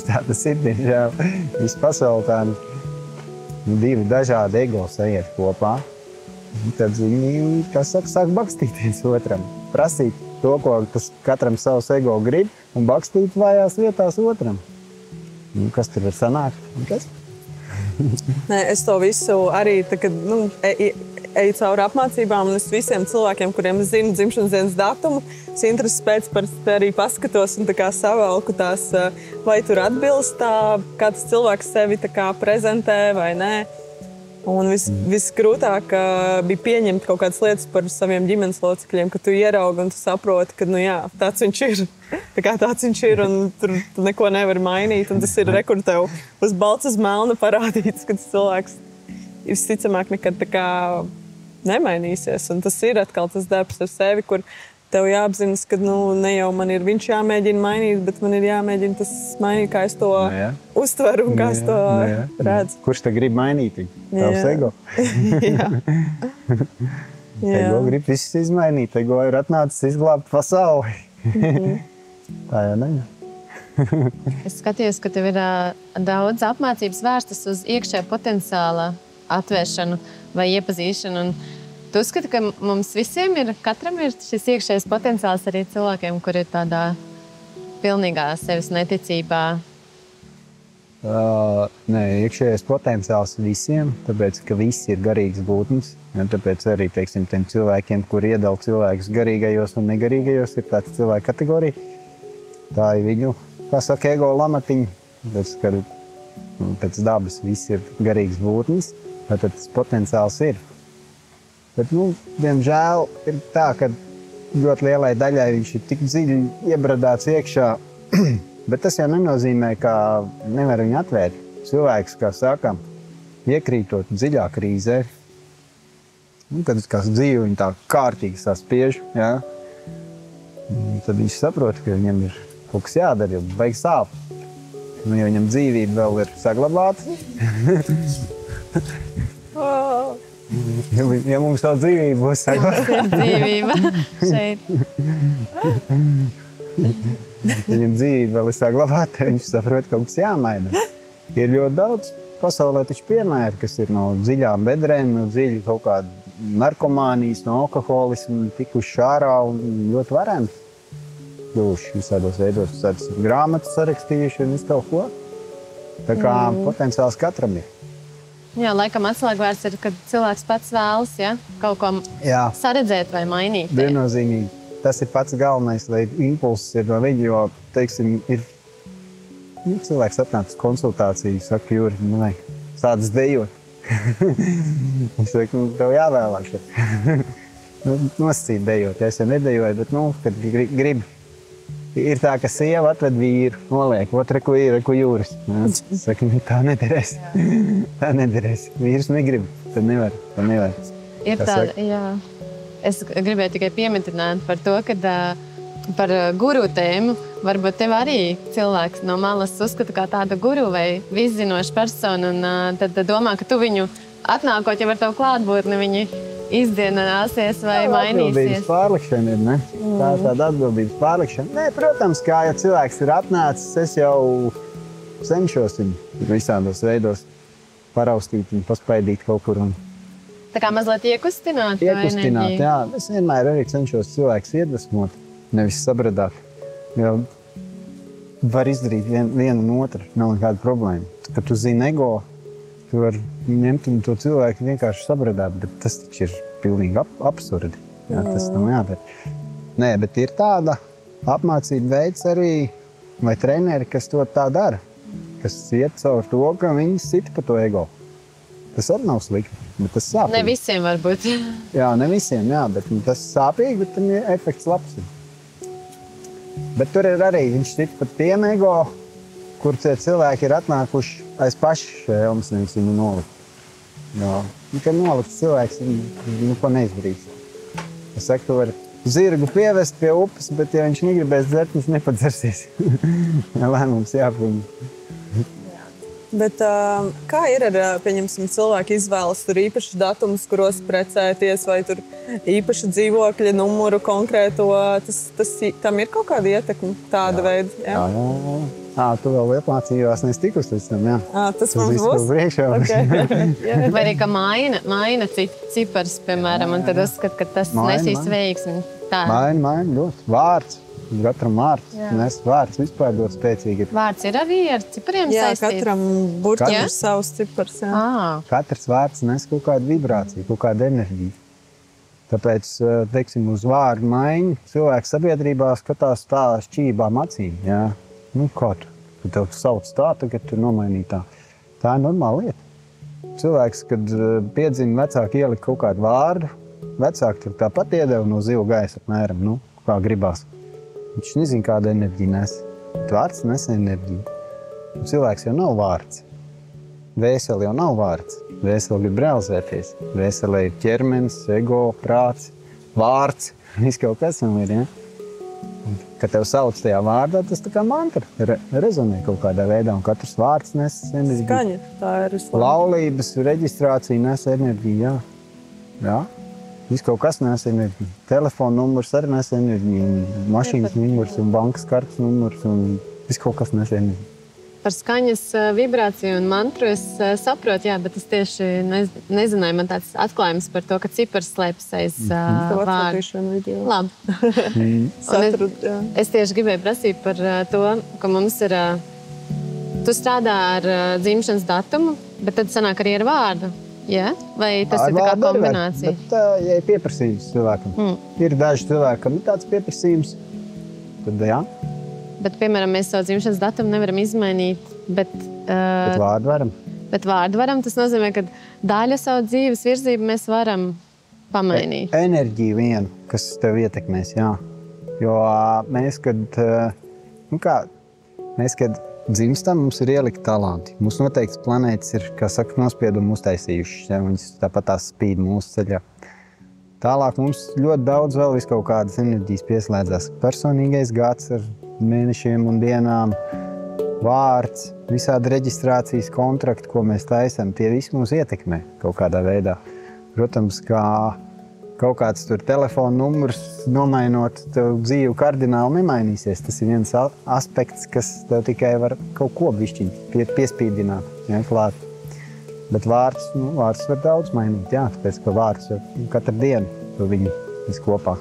Tā tas ir, diemžēl. Visu pasauli tā divi dažādi ego sajiet kopā. Tad viņi, sāk bakstīt otram. Prasīt to, ko katram savs ego grib, un bakstīt vājās vietās otram. Kas tur var sanākt? Kas? Nē, es to visu arī eju cauri apmācībām, un es visiem cilvēkiem, kuriem es zinu dzimšanas dienas datumu, es intereses pēc arī paskatos un savalku tās, vai tur atbilst tā, kā tas cilvēks sevi prezentē vai nē. Un visgrūtāk bija pieņemt kaut kādas lietas par saviem ģimenes locekļiem, ka tu ieraugi un tu saproti, ka tāds viņš ir. Tāds viņš ir un tur neko nevar mainīt. Un tas ir kur tev uz balts uz melna parādīts, ka tas cilvēks visticamāk nekad nemainīsies. Un tas ir atkal tas darbs ar sevi, kur tev jāapzinas, ka ne jau man ir viņš jāmēģina mainīt, bet man ir jāmēģina tas mainīt, kā es to uztveru un kā es to redzu. Kurš te grib mainīt viņu? Tavs ego? Ego grib visus izmainīt. Ego ir atnācis izglābt pasauli. Tā jau ne. Es skatījos, ka tev ir daudz apmācības vērstas uz iekšējā potenciāla atvēršanu vai iepazīšanu. Tu uzskati, ka mums visiem katram ir šis iekšējais potenciāls, arī cilvēkiem, kur ir tādā pilnīgā sevis neticībā? Nē, iekšējais potenciāls visiem, tāpēc, ka visi ir garīgas būtnes. Ja, tāpēc arī, teiksim, tiem cilvēkiem, kur iedala cilvēkus garīgajos un negarīgajos, ir tāds cilvēku kategorija. Tā ir viņu, kā saka, ego lamatiņa. Tāpēc, ka pēc dabas visi ir garīgas būtnes, tad tas potenciāls ir. Bet, diemžēl, ir tā, ka ļoti lielai daļai viņš ir tik dziļi iebradāts iekšā, bet tas jau nenozīmē, ka nevar viņu atvērt. Cilvēks, kā saka, iekrītot dziļā krīzē, kad dzīve viņu tā kārtīgi saspiež, ja? Tad viņš saprot, ka viņam ir kaut kas jādara, jo vajag sāp. Jo viņam dzīvība vēl ir saglabāta. Ja mums tā dzīvība būs saglabāta. Mums ir dzīvība šeit. Ja viņam dzīvība vēl ir saglabāta, viņš saprot, ka kaut kas jāmaina. Ir ļoti daudz pasaulē taču piemēri, kas ir no dziļām bedrēm, no dziļi kaut kāda narkomānijas, no alkoholismu, tikuši ārā un ļoti vareni. Kļuvuši visādos veidos, visādas grāmatas sarakstījuši un visu kaut ko. Tā kā potenciāls katram ir. Jā, laikam atslēgvārds ir, kad cilvēks pats vēlas, kaut ko saredzēt vai mainīt. Viennozīmīgi. Tas ir pats galvenais, lai impulss ir no viņa, jo, teiksim, ir cilvēks atnācis konsultāciju, saka, Jūri, sācis dejot. Viņš saka, tev jāvēlāk. Nosacīt dejot. Es jau nedejoju, bet, kad gribi. Ir tā, ka sieva atved vīru, noliek, otra, ko ir, ko jūras. Saka, tā nederēs. Tā nederēs. Vīrs negrib, tad nevar. Ir tā, jā. Es gribēju tikai pieminēt par to, ka par guru tēmu varbūt tev arī cilvēks no malas uzskata kā tādu guru vai viszinošu personu, un tad domā, ka tu viņu atnākot jau ar tavu klātbūtni, viņi izdienāsies vai mainīsies. Atbildības pārlikšana ir, ne? Tā ir tāda atbildības pārlikšana. Nē, protams, kā ja cilvēks ir atnācis, es jau cenšos viņu visādos veidos paraustīt un paspaidīt kaut kur. Tā kā mazliet iekustināt? Iekustināt, jā. Es vienmēr arī cenšos cilvēks iedvesmot, nevis sabradāt. Jo var izdarīt vienu un otru, nav nekāda problēma. Kad tu zini ego, tu vari ņemt un to cilvēku vienkārši sabradāt, bet tas taču ir pilnīgi absurdi. Jā, tas tam jādara. Nē, bet ir tāda apmācība veids arī, vai treneri, kas to tā dara, kas iet caur to, ka viņi sit pa to ego. Tas arī nav slikti, bet tas sāpīgi. Ne visiem varbūt. Jā, ne visiem, jā, bet tas sāpīgi, bet tam efekts labs. Bet tur ir arī, viņš sit pa tiem ego, kur tie cilvēki ir atnākuši aiz paši šēlmas, nevis viņu nolikt. Jo, kad nolikt cilvēks, viņu ko neizdarīs. Es saku, tu vari zirgu pievest pie upes, bet ja viņš negribēs dzert, viņš nepadzersies. Lēmums jāpieņem. Bet kā ir ar, pieņemsim, cilvēku izvēles tur īpašas datumus, kuros precēties, vai tur īpaša dzīvokļa numuru konkrēto, tam ir kaut kāda ietekme tāda veida? Jā. Tu vēl iepmācījās, nes tikus līdz tam, jā. Tas mums būs? Okay. Vai arī, ka maina cipars, piemēram, un tad uzskat, ka tas nesīs veiksmi. Maina, ļoti. Vārds. Katram vārds. Nes vārds vispār ļoti spēcīgi ir. Vārds ir arī ar cipariem saistīts? Jā, katram burtam ir savs cipars. Katrs vārds nes kaut kādu vibrāciju, kaut kādu enerģiju. Tāpēc, teiksim, uz vārdu maiņu cilvēks sabiedrībā skatās tā šķībām acīm. Jā. Nu, kā tu? Tu tev sauc tā, tagad tu nomainīji tā. Tā ir normāla lieta. Cilvēks, kad piedzima vecāki ielika kaut kādu vārdu, vecāki tur tāpat iedeva no zila gaisa apmēram, nu, kā gribās. Viņš nezina, kāda enerģija nes. Vārds nes enerģiju. Cilvēks jau nav vārds. Vēseli jau nav vārds. Vēseli grib realizēties. Vēseli ir ķermenis, ego, prāts, vārds. Viss kaut kas tam ir, ja? Kad tev sauc tajā vārdā, tas tā kā mantra rezonē kaut kādā veidā, un katrs vārds nes enerģiju. Skaņa, tā ir laulības reģistrācija nes enerģiju, jā. Jā. Viss kaut kas nes enerģiju. Telefona numurs arī nes enerģiju, mašīnas numurs un bankas kartes numurs un viss kaut kas nes enerģiju. Par skaņas vibrāciju un mantru es saprotu, jā, bet es tieši nezināju, man tāds atklājums par to, ka cipars slēpjas aiz vārdu. Labi. Es tieši gribēju prasīt par to, ka mums ir, tu strādā ar dzimšanas datumu, bet tad sanāk arī ar vārdu. Jā? Vai tas ir tā kā kombinācija? Bet, ja ir pieprasījums cilvēkam. Ir daži cilvēkam tāds pieprasījums, tad jā. Bet, piemēram, mēs savu dzimšanas datumu nevaram izmainīt, bet vārdu varam. Bet vārdu varam, tas nozīmē, ka daļu savu dzīves virzību mēs varam pamainīt. Enerģiju vienu, kas tev ietekmēs, jā. Jo mēs, kad dzimstam, mums ir ielikt talanti. Mums noteikti planētas ir, kā saka, nospiedumu uztaisījuši. Ja? Viņas tāpat tās spīd mūsu ceļā. Tālāk mums ļoti daudz vēl vis kaut kādas enerģijas pieslēdzās. Personīgais gads ar mēnešiem un dienām, vārds, visādi reģistrācijas kontrakti, ko mēs taisam, tie visi mūs ietekmē kaut kādā veidā. Protams, kā kaut kāds tur telefona numurs nomainot, tev dzīve kardināli nemainīsies. Tas ir viens aspekts, kas tev tikai var kaut ko bišķiņ piespīdināt, ja, klāt. Bet vārds var daudz mainīt, jā, tāpēc, ka vārds var katru dienu to viņu visu kopā.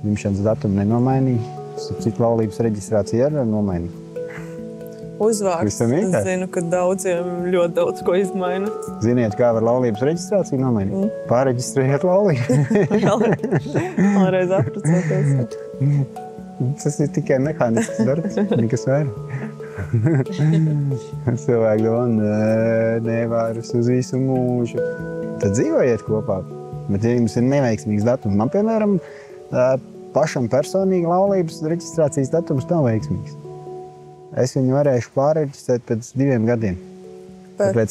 Dzimšanas datumu nenomainīja, citu laulības reģistrāciju arī nomainīja. Uzvārds. Es zinu, ka daudziem ļoti daudz ko izmaina. Ziniet, kā var laulības reģistrāciju nomainīt? Pāreģistrējiet laulību. Vēlreiz apprecēties. Tas ir tikai mehānisks darbs, nekas vairāk. Cilvēki domā, nevārus uz visu mūžu. Tad dzīvojiet kopā. Bet ja jums ir neveiksmīgs datums, man, piemēram, pašam personīgi laulības reģistrācijas datums nav veiksmīgs. Es viņu varēšu pārreģistrēt pēc 2 gadiem. Tāpēc,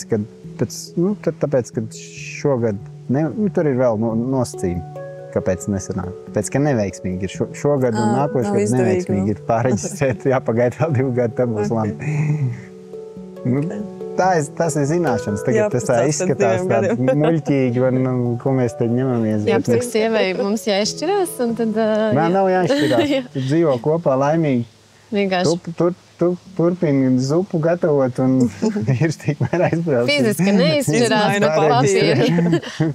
ka šogad, tur ir vēl nosacījumi, kāpēc nesanāk. Tāpēc, ka neveiksmīgi ir šogad un nākošais gadu neveiksmīgi ir pārreģistrēt, jāpagaida vēl 2 gadi, tad būs labi. Tas ir zināšanas, tagad tas tā izskatās tā muļķīgi, un ko mēs te ņemamies. Jā, cik sievai mums jāizšķirās, un tad... Nav jāizšķirās, tu dzīvo kopā laimīgi. Vienkārši. Tu turpini zupu gatavot un ir tikmēr aizbrauks. Fiziski neizšķirās, bet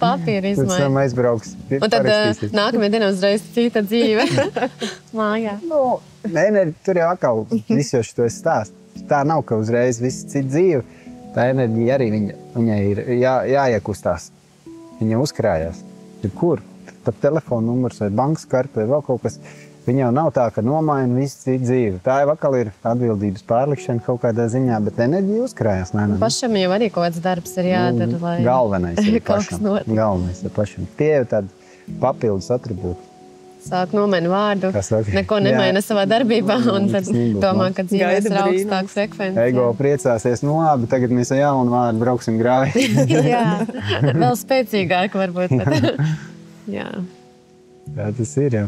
papīra izmaiņa. Pēc tam aizbrauks. Un tad nākamajā dienā uzreiz cita dzīve mājā. Tur jau atkal viss jau šo stāst. Tā nav, ka uzreiz viss cita dzīve. Tā enerģija arī viņai ir jāiekustās. Viņa uzkrājās. Kur? Pat telefona numurs vai bankas karte vai vēl kaut kas. Viņa jau nav tā, ka nomaina visu citu dzīvi. Tā jau atkal ir atbildības pārlikšana kaut kādā ziņā, bet enerģija uzkrājās. Pašam jau arī kaut kāds darbs ir jādara, lai galvenais ir pašam. Galvenais ir pašam. Tie ir tādi papildus atribūti. Sāk nomaina vārdu, neko nemaina savā darbībā, un tad domā, ka dzīvēs ir augstāka frekvence. Ego priecāsies, labi, tagad mēs ar jaunu vārdu brauksim grāvi. Jā, vēl spēcīgāk varbūt pat. Jā. Jā, tas ir, jā.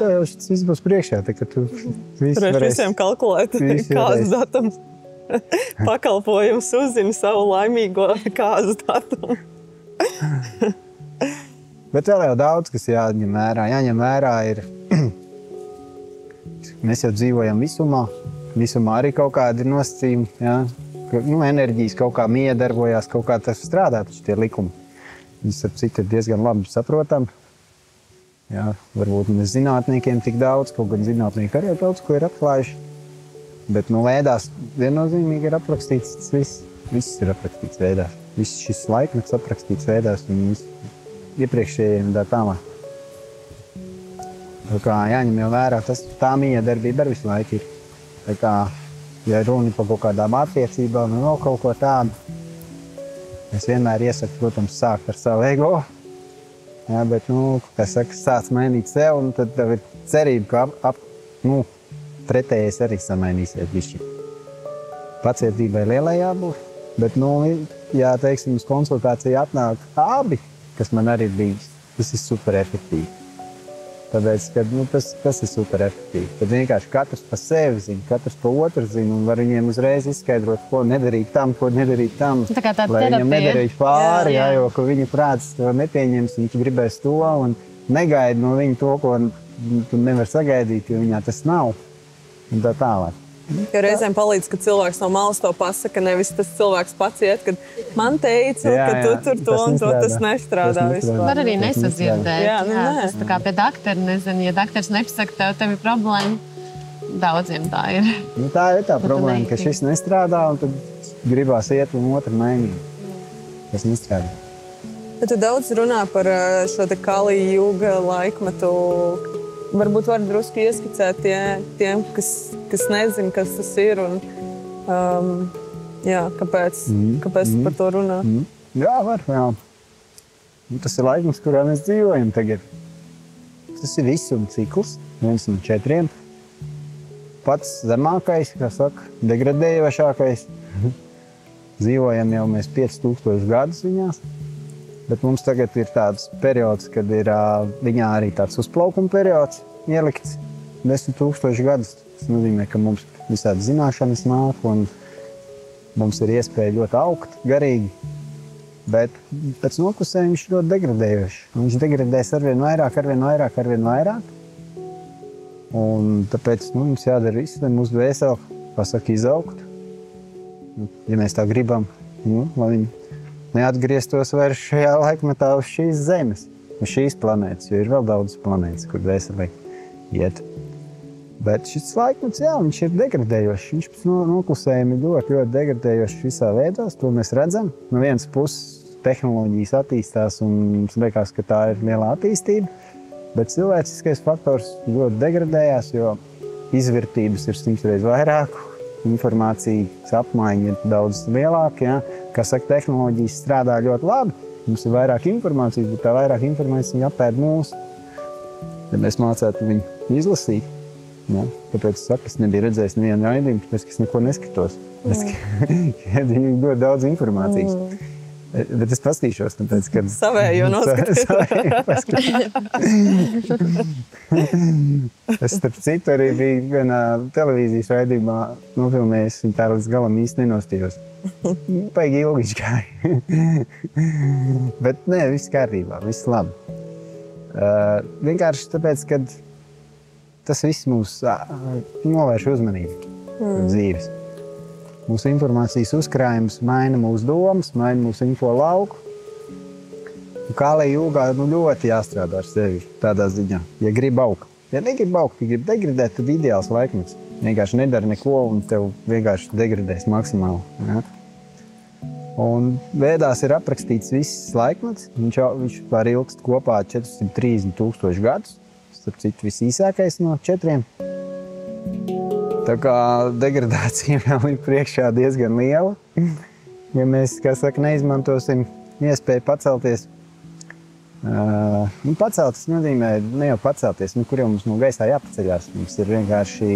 Tas viss būs priekšā, tā ka tu visiem kalkulēt, kāzu datums. Pakalpojums uzzina savu laimīgo kāzu datumu. Bet vēl jau daudz, kas jāņem vērā. Jāņem vērā ir, mēs jau dzīvojam visumā. Visumā arī kaut kādi ir nosacījumi. Ja? Enerģijas kaut kā miedarbojās, kaut kā tas strādā, taču tie likumi. Viņas ar citu ir diezgan labi saprotami. Ja? Varbūt ne zinātniekiem tik daudz, kaut gan zinātnieki arī daudz ko ir atklājuši. Bet vēdās viennozīmīgi ir aprakstīts tas viss. Viss ir aprakstīts vēdās. Viss šis laikmets aprakstīts vēdās un viss. Iepriekšējiem tālāk. Tā kā jāņem jau vērā, tā miedarbība ar visu laiku ir. Tā kā, ja runa par kaut kādām attiecībām un vēl kaut ko tādu, es vienmēr iesaku, protams, sākt ar savu ego. Jā, bet, sāc mainīt sev, un tad tev ir cerība, ka pretējais arī samainīsies bišķi. Pacietībai lielai jābūt, bet, ja, teiksim, uz konsultāciju atnāk abi, kas man arī ir bijis. Tas ir super efektīvi. Tāpēc, ka tas ir super efektīvi. Tad vienkārši katrs pa sevi zina, katrs pa otru zina un var viņiem uzreiz izskaidrot, ko nedarīt tam, ko nedarīt tam. Tā kā tāda lai terapija. Viņam nedarīt pāri, jā, jo, ka viņa prāts to nepieņems, viņš gribēs to un negaida no viņa to, ko tu nevar sagaidīt, jo viņā tas nav. Un tā tālāk. Jo reizēm palīdz, ka cilvēks no malas to pasaka, nevis tas cilvēks pats iet, kad man teica, ka tu tur to un to, tas nestrādā vispār. Var arī nesadzirdēt. Jā, Tas tā kā pie doktora, nezinu, ja doktors nepasaka, tev ir problēma, daudziem tā ir. Tā ir tā problēma, ka šis nestrādā un tad gribās iet un otru mainīt. Tas nestrādā. Bet tu daudz runā par šo te Kali Juga laikmetu. Varbūt var drusku ieskicēt tiem, kas nezina, kas tas ir un kāpēc tu par to runā. Jā, var. Jā. Tas ir laikums, kurā mēs dzīvojam tagad. Tas ir visuma cikls, 1 no 4. Pats zemākais, kā saka, degradējošākais. Dzīvojam jau mēs 5000 gadus viņās. Bet mums tagad ir tāds periods, kad ir viņā arī tāds uzplaukuma periods ielikts 10 000 gadus. Tas nozīmē, ka mums visādi zināšanas nāk un mums ir iespēja ļoti augt garīgi. Bet pēc noklusējuma viņš ļoti degradējoši. Viņš degradēs arvien vairāk. Un tāpēc mums jādara viss, lai mūsu dvēseli, pasaka, izaugt. Ja mēs tā gribam, lai viņi neatgrieztos vairs šajā laikmetā uz šīs zemes, uz šīs planētas, jo ir vēl daudz planētas, kur dvēselē iet. Bet šis laikmets, jā, viņš ir degradējošs. Viņš pēc noklusējuma ir ļoti degradējošs visā veidā, to mēs redzam. No vienas puses tehnoloģijas attīstās un mums liekas, ka tā ir lielā attīstība, bet cilvēciskais faktors ļoti degradējās, jo izvērtības ir 100 reizes vairāk, informācijas apmaiņa ir daudz lielāka. Ja? Kā saka, tehnoloģijas strādā ļoti labi, Mums ir vairāk informācijas, bet tā vairāk informācija apēd mūs. Ja mēs mācētu viņu izlasīt. Ja? Tāpēc es saku, es nebiju redzējis nevienu raidījumu, tāpēc es neko neskatos. Viņi dod daudz informācijas. Bet es paskatīšos, tāpēc, kad... Savējo noskatīt. Es, starp citu, arī biju vienā televīzijas raidījumā nofilmējis, viņa tā līdz galam īsti nenostījos. Paigi ilgi gāja. Bet nē, viss kārtībā, viss labi. Vienkārši tāpēc, kad tas viss mūs novērš uzmanību dzīves. Mūsu informācijas uzkrājums maina mūsu domas, maina mūsu info lauku. Un kā lai jūgā ļoti jāstrādā ar sevi tādā ziņā, ja grib augt. Ja negrib augt, ja grib degradēt, tad ideāls laikmets. Vienkārši nedara neko un tev vienkārši degradēs maksimāli. Ja? Un Vēdās ir aprakstīts viss laikmets. Viņš var ilgst kopā 430 000 gadus. Starp citu, visīsākais no 4. Tā kā degradācija vēl ir priekšā diezgan liela. Ja mēs, kā saka, neizmantosim iespēju pacelties. Pacelties nozīmē, ne jau pacelties, kur jau mums no gaisā jāpaceļās. Mums ir vienkārši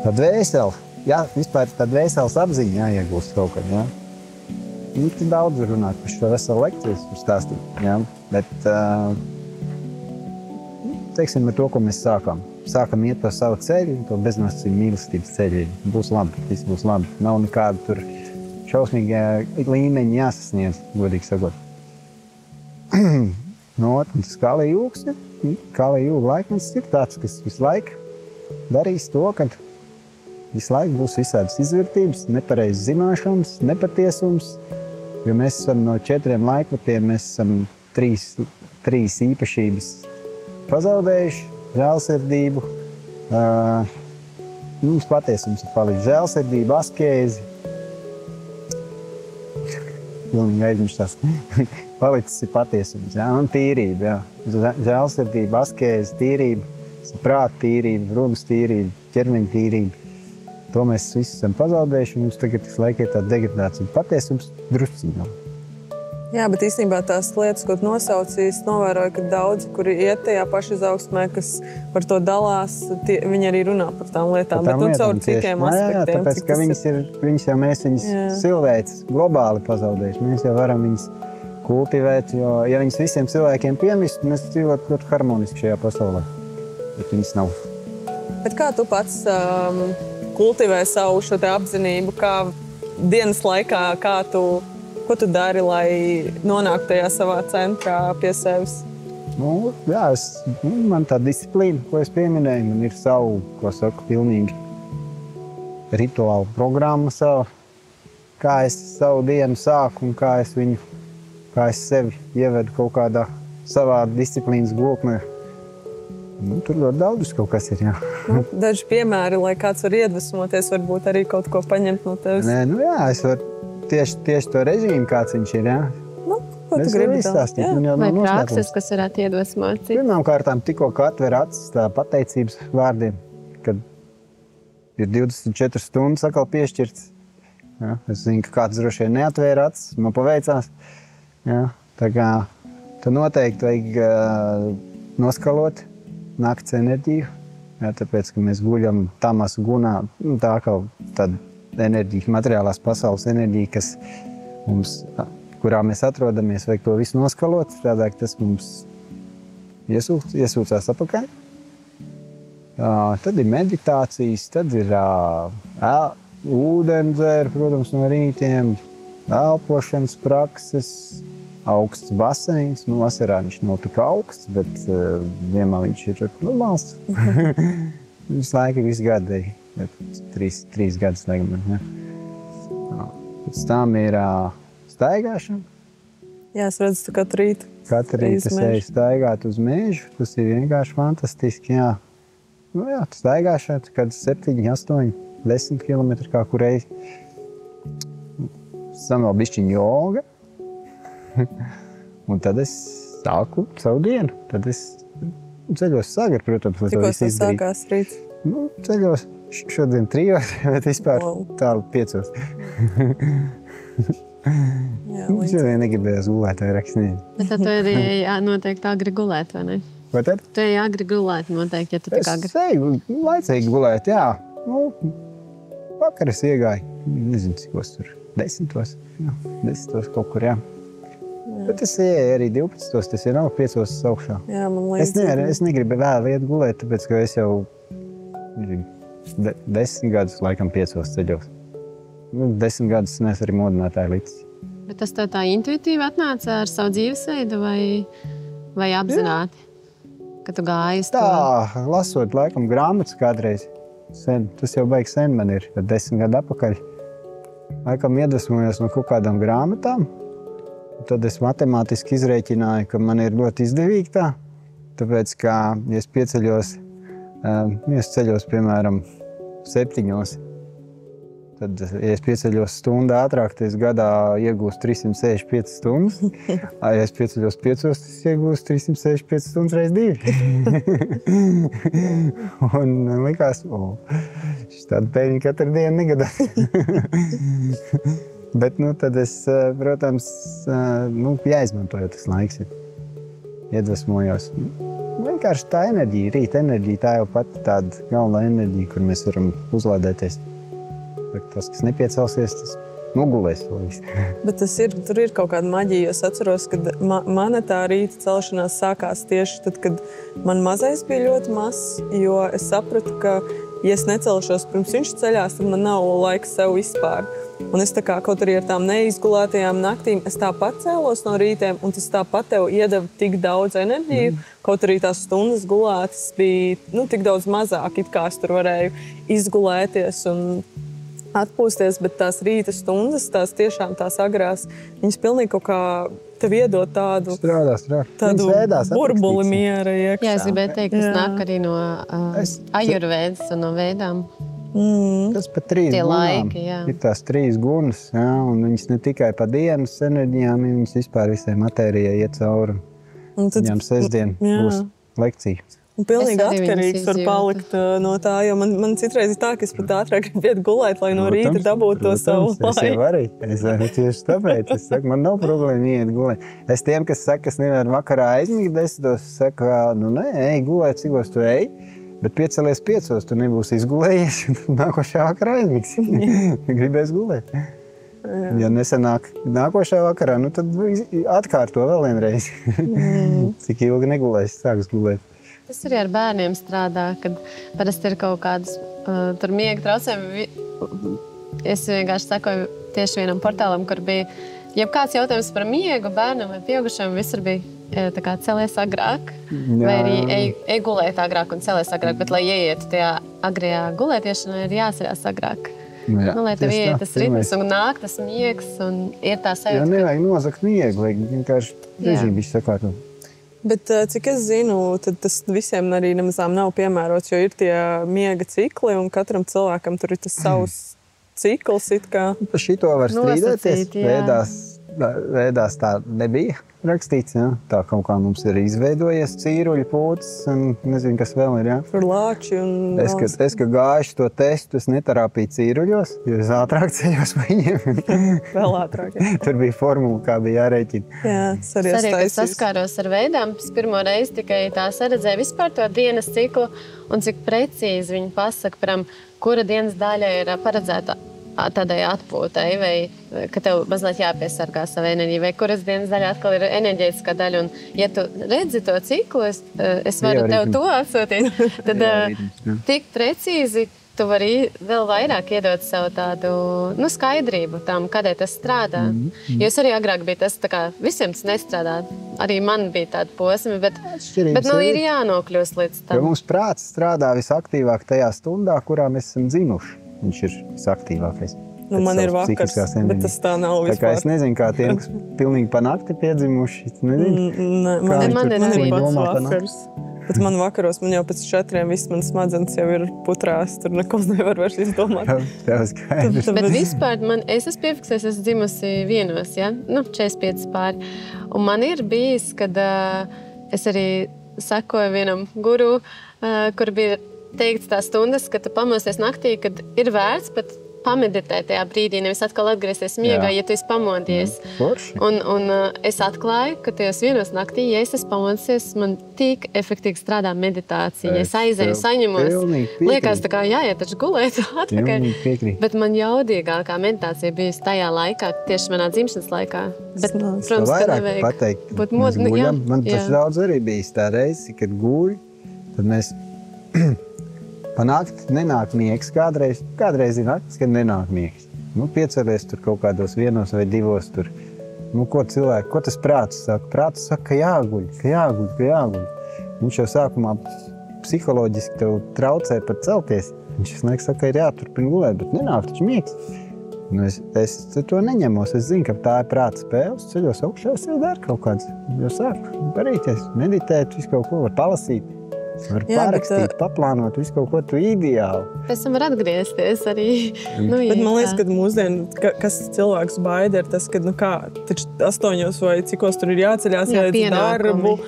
tā dvēsele. Jā, vispār tā dvēseles apziņa jāiegūst kaut kad. Ja? Tik daudz runāt par šo veselu lekciju stāstīt. Ja? Bet, teiksim, ar to, ko mēs sākam. Sākam iet pa savu ceļu, to beznosacījumu mīlestības ceļu. Būs labi, viss būs labi. Nav nekāda tur šausmīga līmeņa jāsasniedz, godīgi sakot. Kā lai jūgs, kā lai jūga laikmets ir tāds, kas visu laiku darīs to, kad visu laiku būs visādas izvērtības, nepareizas zināšanas, nepatiesums. Jo mēs esam no 4 laikmetiem, mēs esam 3 īpašības pazaudējuši. Žēlsirdību, mums patiesums ir palicis žēlsirdība, askēzi. Pilnīgi aizmirstās. Palicis ir patiesums, jā, un tīrība, jā. Žēlsirdība, askēzi, tīrība, prāta tīrība, runas tīrība, ķermeņa tīrība. To mēs visi esam pazaudējuši, un mums tagad visu laiku ir tāda degradācija. Patiesums drusciņā. Jā, bet īstenībā tās lietas, ko tu nosaucīs, novēroju, ka daudzi, kuri iet tajā pašizaugsmē, kas par to dalās, viņi arī runā par tām lietām, bet caur citiem aspektiem. Jā, tāpēc, ka viņas jau mēs viņas cilvēces globāli pazaudējuši. Mēs jau varam viņas kultivēt, jo, ja viņas visiem cilvēkiem piemist, mēs dzīvot ļoti harmoniski šajā pasaulē. Bet viņas nav. Bet kā tu pats kultivē savu šo te apzinību, kā dienas laikā, ko tu dari, lai nonāktu tajā savā centrā pie sevis? Jā, man tā disciplīna, ko es pieminēju, man ir savu, ko saku, pilnīgi rituālu programma savu, kā es savu dienu sāku un kā es sevi ievedu kaut kādā savā disciplīnas gloknē. Tur ļoti daudz kaut kas ir, jā. Daži piemēri, lai kāds var iedvesmoties, varbūt arī kaut ko paņemt no tevis. Nē, jā, es varu tieši to režīmu, kāds viņš ir, jā. Ko tu gribi izstāstīt? Vai prakses, kas varētu iedvesmot? Pirmām kārtām tikko atver acis tā pateicības vārdiem, kad ir 24 stundas atkal piešķirts. Jā, es zinu, ka kāds droši vien neatvēra acis, man paveicās. Jā, tā kā tad noteikti vajag noskalot nakts enerģiju, jā, tāpēc, ka mēs guļam tamas gunā, tā kā tāda enerģija, materiālās pasaules enerģija, kas mums, kurā mēs atrodamies, vajag to visu noskalot, tādēļ tas mums iesūcās apakaļ. Tad ir meditācijas, tad ir ūdenzēra, protams, no rītiem, elpošanas prakses, augsts baseins. Vasarā viņš nav tik augsts, bet ziemā viņš ir normāls. Visu laiku, visu gadu, 3 gadus laikam. Pēc tam ir staigāšana. Jā, es redzu, tu katru rītu. Katru rītu es eju staigāt uz mežu. Tas ir vienkārši fantastiski, jā. Staigāšana, kad 7, 8, 10 kilometri kā kurreiz. Sam vēl bišķiņ joga. Un tad es sāku savu dienu. Tad es ceļos sagari, protams, lai to visu izdarītu. Tikko sākās rīts? Ceļos šodien 3, bet vispār tālu 5. Jā, Mums jau negribējās gulēt, vai rakstīt. Bet tad tu arī noteikti agri gulēt, vai ne? Ko tad? Tu ej agri gulēt noteikti, ja tu tik agri. Es eju laicīgi gulēt, jā. Nu, vakar es iegāju, nezinu, cikos tur, 10. Jā, 10. kaut kur, jā. Bet es ieeju arī 12. Tas jau nav 5. augšā. Jā, man liekas. Es negribu vēl iet gulēt, tāpēc, ka es jau 10 gadus laikam 5 ceļos. 10 gadus nes arī modinātāju līdz. Bet tas tev tā intuitīvi atnāca ar savu dzīvesveidu vai apzināti, ka tu gāji uz to? Tā, lasot laikam grāmatas kādreiz, sen, tas jau baigi sen man ir, 10 gadu atpakaļ. Laikam iedvesmojos no kaut kādām grāmatām. Tad es matemātiski izrēķināju, ka man ir ļoti izdevīgi tā. Tāpēc, ka ja es pieceļos, piemēram, 7. Tad, ja es pieceļos stundu ātrāk, tad es gadā iegūstu 365 stundas. Ja es pieceļos 5, tad es iegūstu 365 stundas reiz 2. Un likās, šis tāda pēļņa katru dienu negadās. Bet, tad es, protams, jāizmantoju tas laiks. Iedvesmojos. Vienkārši tā enerģija, rīta enerģija, tā jau pat tāda galvenā enerģija, kur mēs varam uzlādēties. Tas, kas nepiecelsies, tas nogulēs. Bet tur ir kaut kāda maģija. Es atceros, ka mana tā rīta celšanās sākās tieši tad, kad man mazais bija ļoti mazs, jo es sapratu, ka, ja es necelšos pirms viņš ceļās, tad man nav laika sev vispār. Un es tā kā kaut arī ar tām neizgulētajām naktīm, es tāpat cēlos no rītiem, un tas tāpat tev iedeva tik daudz enerģiju, kaut arī tās stundas gulētas bija tik daudz mazāk, it kā es tur varēju izgulēties un atpūsties, bet tās rīta stundas, tās tiešām tās agrās, viņas pilnīgi kaut kā tev iedod tādu burbuli miera iekšā. Jā, es gribēju teikt, tas nāk arī no ajurvēdas un no vēdām. Tas pat 3 gunām. Ir tās 3 gunas, jā, un viņas ne tikai pa dienas enerģijām, viņas vispār visai matērijai iet cauri. Viņām sestdien būs lekcija. Un pilnīgi atkarīgs var palikt no tā, jo man citreiz ir tā, ka es pat ātrāk gribu iet gulēt, lai no rīta dabūtu to savu laiku. Es arī tieši tāpēc. Es saku, man nav problēma iet gulēt. Es tiem, kas saka, ka es nevaru vakarā aizmigt 10, saku, nē, ej gulēt, cikos tu ej, bet piecelies 5, tu nebūsi izgulējies, un tad nākošajā vakarā aizmigsi. Gribēs gulēt. Ja nesanāk nākošajā vakarā, tad atkārto vēl vienreiz. Cik ilgi negulēs, sāks gulēt. Tas arī ar bērniem strādā, kad parasti ir kaut kādas tur miega traucējumi. Es vienkārši sekoju tieši vienam portālam, kur bija jebkāds jautājums par miegu bērnam vai pieaugušam, visur bija tā kā celies agrāk, vai arī ej gulēt agrāk un celies agrāk, bet lai ieietu tajā agrajā gulētiešanā, ir jāceļās agrāk. Lai tev ieiet tas ritms un nāk tas miegs un ir tā sajūta. Jā, nevajag nozakt miegu, vajag vienkārši režīm visu sakārtot. Bet, cik es zinu, tad tas visiem arī nemazām nav piemērots, jo ir tie miega cikli, un katram cilvēkam tur ir tas savs cikls. Par šito var strīdēties. Vēdās tā nebija rakstīts. Jā. Tā kaut kā mums ir izveidojies cīruļu pūtis, un nezinu, kas vēl ir. Jā. Tur lāči un... Es, ka gājuši to testu, es neterapīju cīruļos, jo es ātrāk ceļos pa viņiem. Vēl ātrāk, jā. Tur bija formula, kā bija jārēķina. Jā, arī kad saskāros ar veidām, pirmo reizi tikai tā saredzēju vispār to dienas ciklu, un cik precīzi viņi pasaka, param, kura dienas daļa ir paredzēta tādai atpūtai, vai ka tev mazliet jāpiesargā savu enerģiju, vai kuras dienas daļa atkal ir enerģētiskā daļa. Un, ja tu redzi to ciklu, es varu tev to atsūtīt, tad tik precīzi tu vari vēl vairāk iedot savu tādu skaidrību tam, kādēļ tas strādā. Jo es arī agrāk bija tas, tā kā visiem tas nestrādā. Arī man bija tāda posma, bet ir jānokļūst līdz tam. Jo mums prāts strādā visaktīvāk tajā stundā, kurā mēs esam dzimuši. Viņš ir visaktīvākais. Man ir vakars, bet tas tā nav vispār. Tā kā es nezinu, kā tiem, kas pilnīgi pa nakti piedzimuši. Man ir arī pats vakars. Bet man vakaros, man jau pēc 4 viss manas smadzenes jau ir putrās. Tur neko nevar vairs izdomāt. Bet vispār es esmu piefiksējis, esmu dzimusi 1, ja? 45 pāri. Un man ir bijis, kad es arī sekoju vienam guru, kur bija teikts tās stundas, kad tu pamosties naktī, kad ir vērts pat pameditēt tajā brīdī, nevis atkal atgriezties miegā, ja tu esi pamodies. Un es atklāju, ka tajos vienos naktī, ja es esmu pamodies, man tik efektīvi strādā meditācija. Ja es aizēju, saņemos, liekas tā kā jāiet taču gulēt atpakaļ. Bet man jaudīgākā meditācija bijusi tajā laikā, tieši manā dzimšanas laikā. Bet, protams, ka nevajag pateikt, mēs guļam. Man tas daudz arī bijis tā reizi, kad guļ, tad mēs panākt nenāk miegs. Kādreiz ir naktis, kad nenāk miegs. Piecelies tur kaut kādos 1 vai 2 tur. Ko tas prāts saka? Prāts saka, ka jāguļ. Viņš jau sākumā psiholoģiski tev traucē pat celties. Viņš saka, ir jāturpina gulēt, bet nenāk taču miegs. Es to neņemos. Es zinu, ka tā ir prāta spēle. Es ceļos augšā, es jau daru kaut kāds. Jau sāku darīties, meditēt, visu kaut ko var palasīt. Var pārakstīt, paplānot visu kaut ko tu ideāli. Pēc tam var atgriezties arī. Bet man liekas, ka mūsdienu, kas cilvēks baida, ir tas, ka, taču 8 vai cikos tur ir jāceļās, jāiet darbu,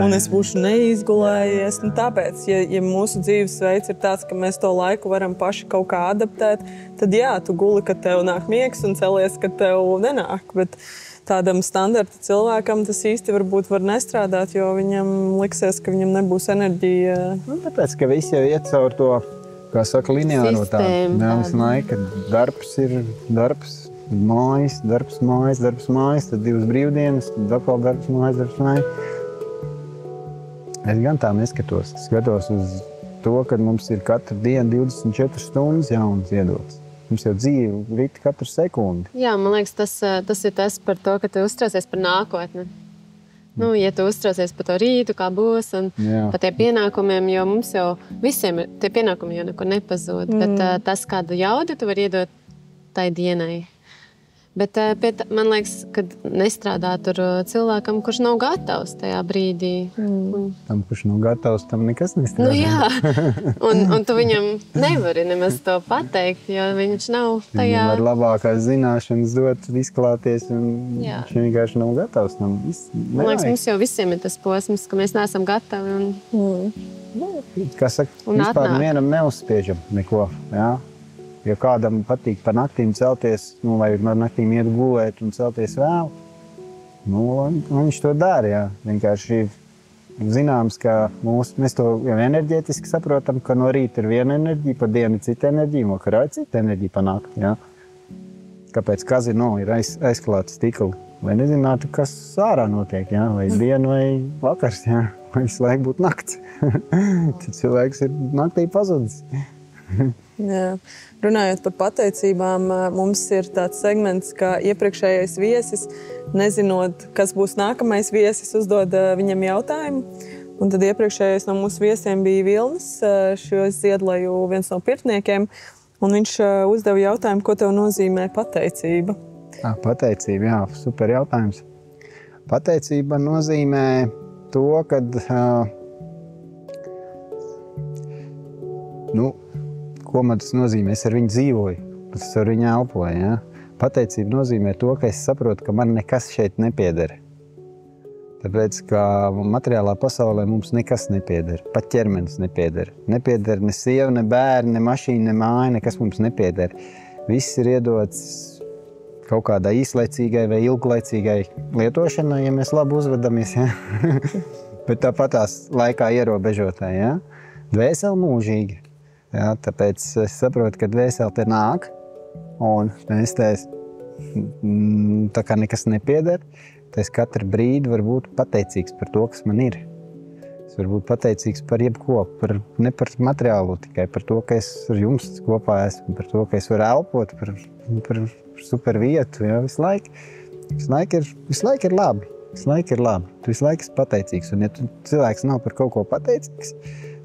un es būšu neizgulējies. Tāpēc, ja mūsu dzīvesveids ir tāds, ka mēs to laiku varam paši kaut kā adaptēt, tad tu guli, kad tev nāk miegs, un celies, kad tev nenāk. Bet tādam standarta cilvēkam tas īsti varbūt var nestrādāt, jo viņam liksies, ka viņam nebūs enerģija. Tāpēc, ka visi jau iet caur to, kā saka, lineāro tādu. Ka darbs ir darbs, mājas, tad 2 brīvdienas, tad atkal darbs, mājas. Es gan tā neskatos. Skatos uz to, ka mums ir katru dienu 24 stundas jaunas iedotas. Mums jau dzīve rīt katru sekundi. Jā, man liekas, tas ir tas par to, ka tu uztraucies par nākotni. Ja tu uztraucies par to rītu, kā būs, un par tiem pienākumiem, jo mums jau visiem tie pienākumi jau nekur nepazūd. Bet tas, kādu jaudu tu vari iedot tai dienai. Bet man liekas, ka nestrādā tur cilvēkam, kurš nav gatavs tajā brīdī. Tam, kurš nav gatavs, tam nekas nestrādā. Jā, un tu viņam nevari nemaz to pateikt, jo viņš nav tajā... Viņam var labākās zināšanas dot, izklāties, un viņš vienkārši nav gatavs. Man liekas, mums jau visiem ir tas posms, ka mēs neesam gatavi. Kā saka, vispār vienam neuzspiežam neko, jā? Ja kādam patīk par naktīm celties, vai par naktīm iet gulēt un celties vēl, viņš to dara, jā. Vienkārši zināms, ka mēs to jau enerģētiski saprotam, ka no rīta ir viena enerģija, pa dienu ir cita enerģija, vakarā ir cita enerģija pa nakti, jā. Kāpēc kazino ir aizklāts stikli, lai nezinātu, kas ārā notiek, jā, vai diena vai vakars, jā, vai visu laiku būtu nakts. Tad cilvēks ir naktī pazudis. Jā. Runājot par pateicībām, mums ir tāds segments, ka iepriekšējais viesis, nezinot, kas būs nākamais viesis, uzdod viņam jautājumu. Un tad iepriekšējais no mūsu viesiem bija Vilnis, šo Ziedlaju viens no pirtniekiem, un viņš uzdeva jautājumu, ko tev nozīmē pateicība? Pateicība, jā, super jautājums. Pateicība nozīmē to, kad... Ko man tas nozīmē? Es ar viņu dzīvoju, es ar viņu elpoju. Ja? Pateicība nozīmē to, ka es saprotu, ka man nekas šeit nepieder. Tāpēc, ka materiālā pasaulē mums nekas nepieder, pat ķermenis nepieder. Nepieder ne sieva, ne bērni, ne mašīna, ne māja, nekas mums nepieder. Viss ir iedots kaut kādai īslaicīgai vai ilglaicīgai lietošanai, ja mēs labi uzvedamies. Ja? Bet tāpatās laikā ierobežotai. Ja? Dvēseli mūžīgi. Jā, tāpēc es saprotu, ka dvēseli te nāk, un es tā kā nekas nepieder, tad es katru brīdi varu būt pateicīgs par to, kas man ir. Es varu būt pateicīgs par jebko, ne par materiālu tikai, par to, ka es ar jums kopā esmu, par to, ka es varu elpot, par super vietu, jā, visu laiku. Visu laiku ir labi. Tu visu laiku esi pateicīgs, un ja cilvēks nav par kaut ko pateicīgs,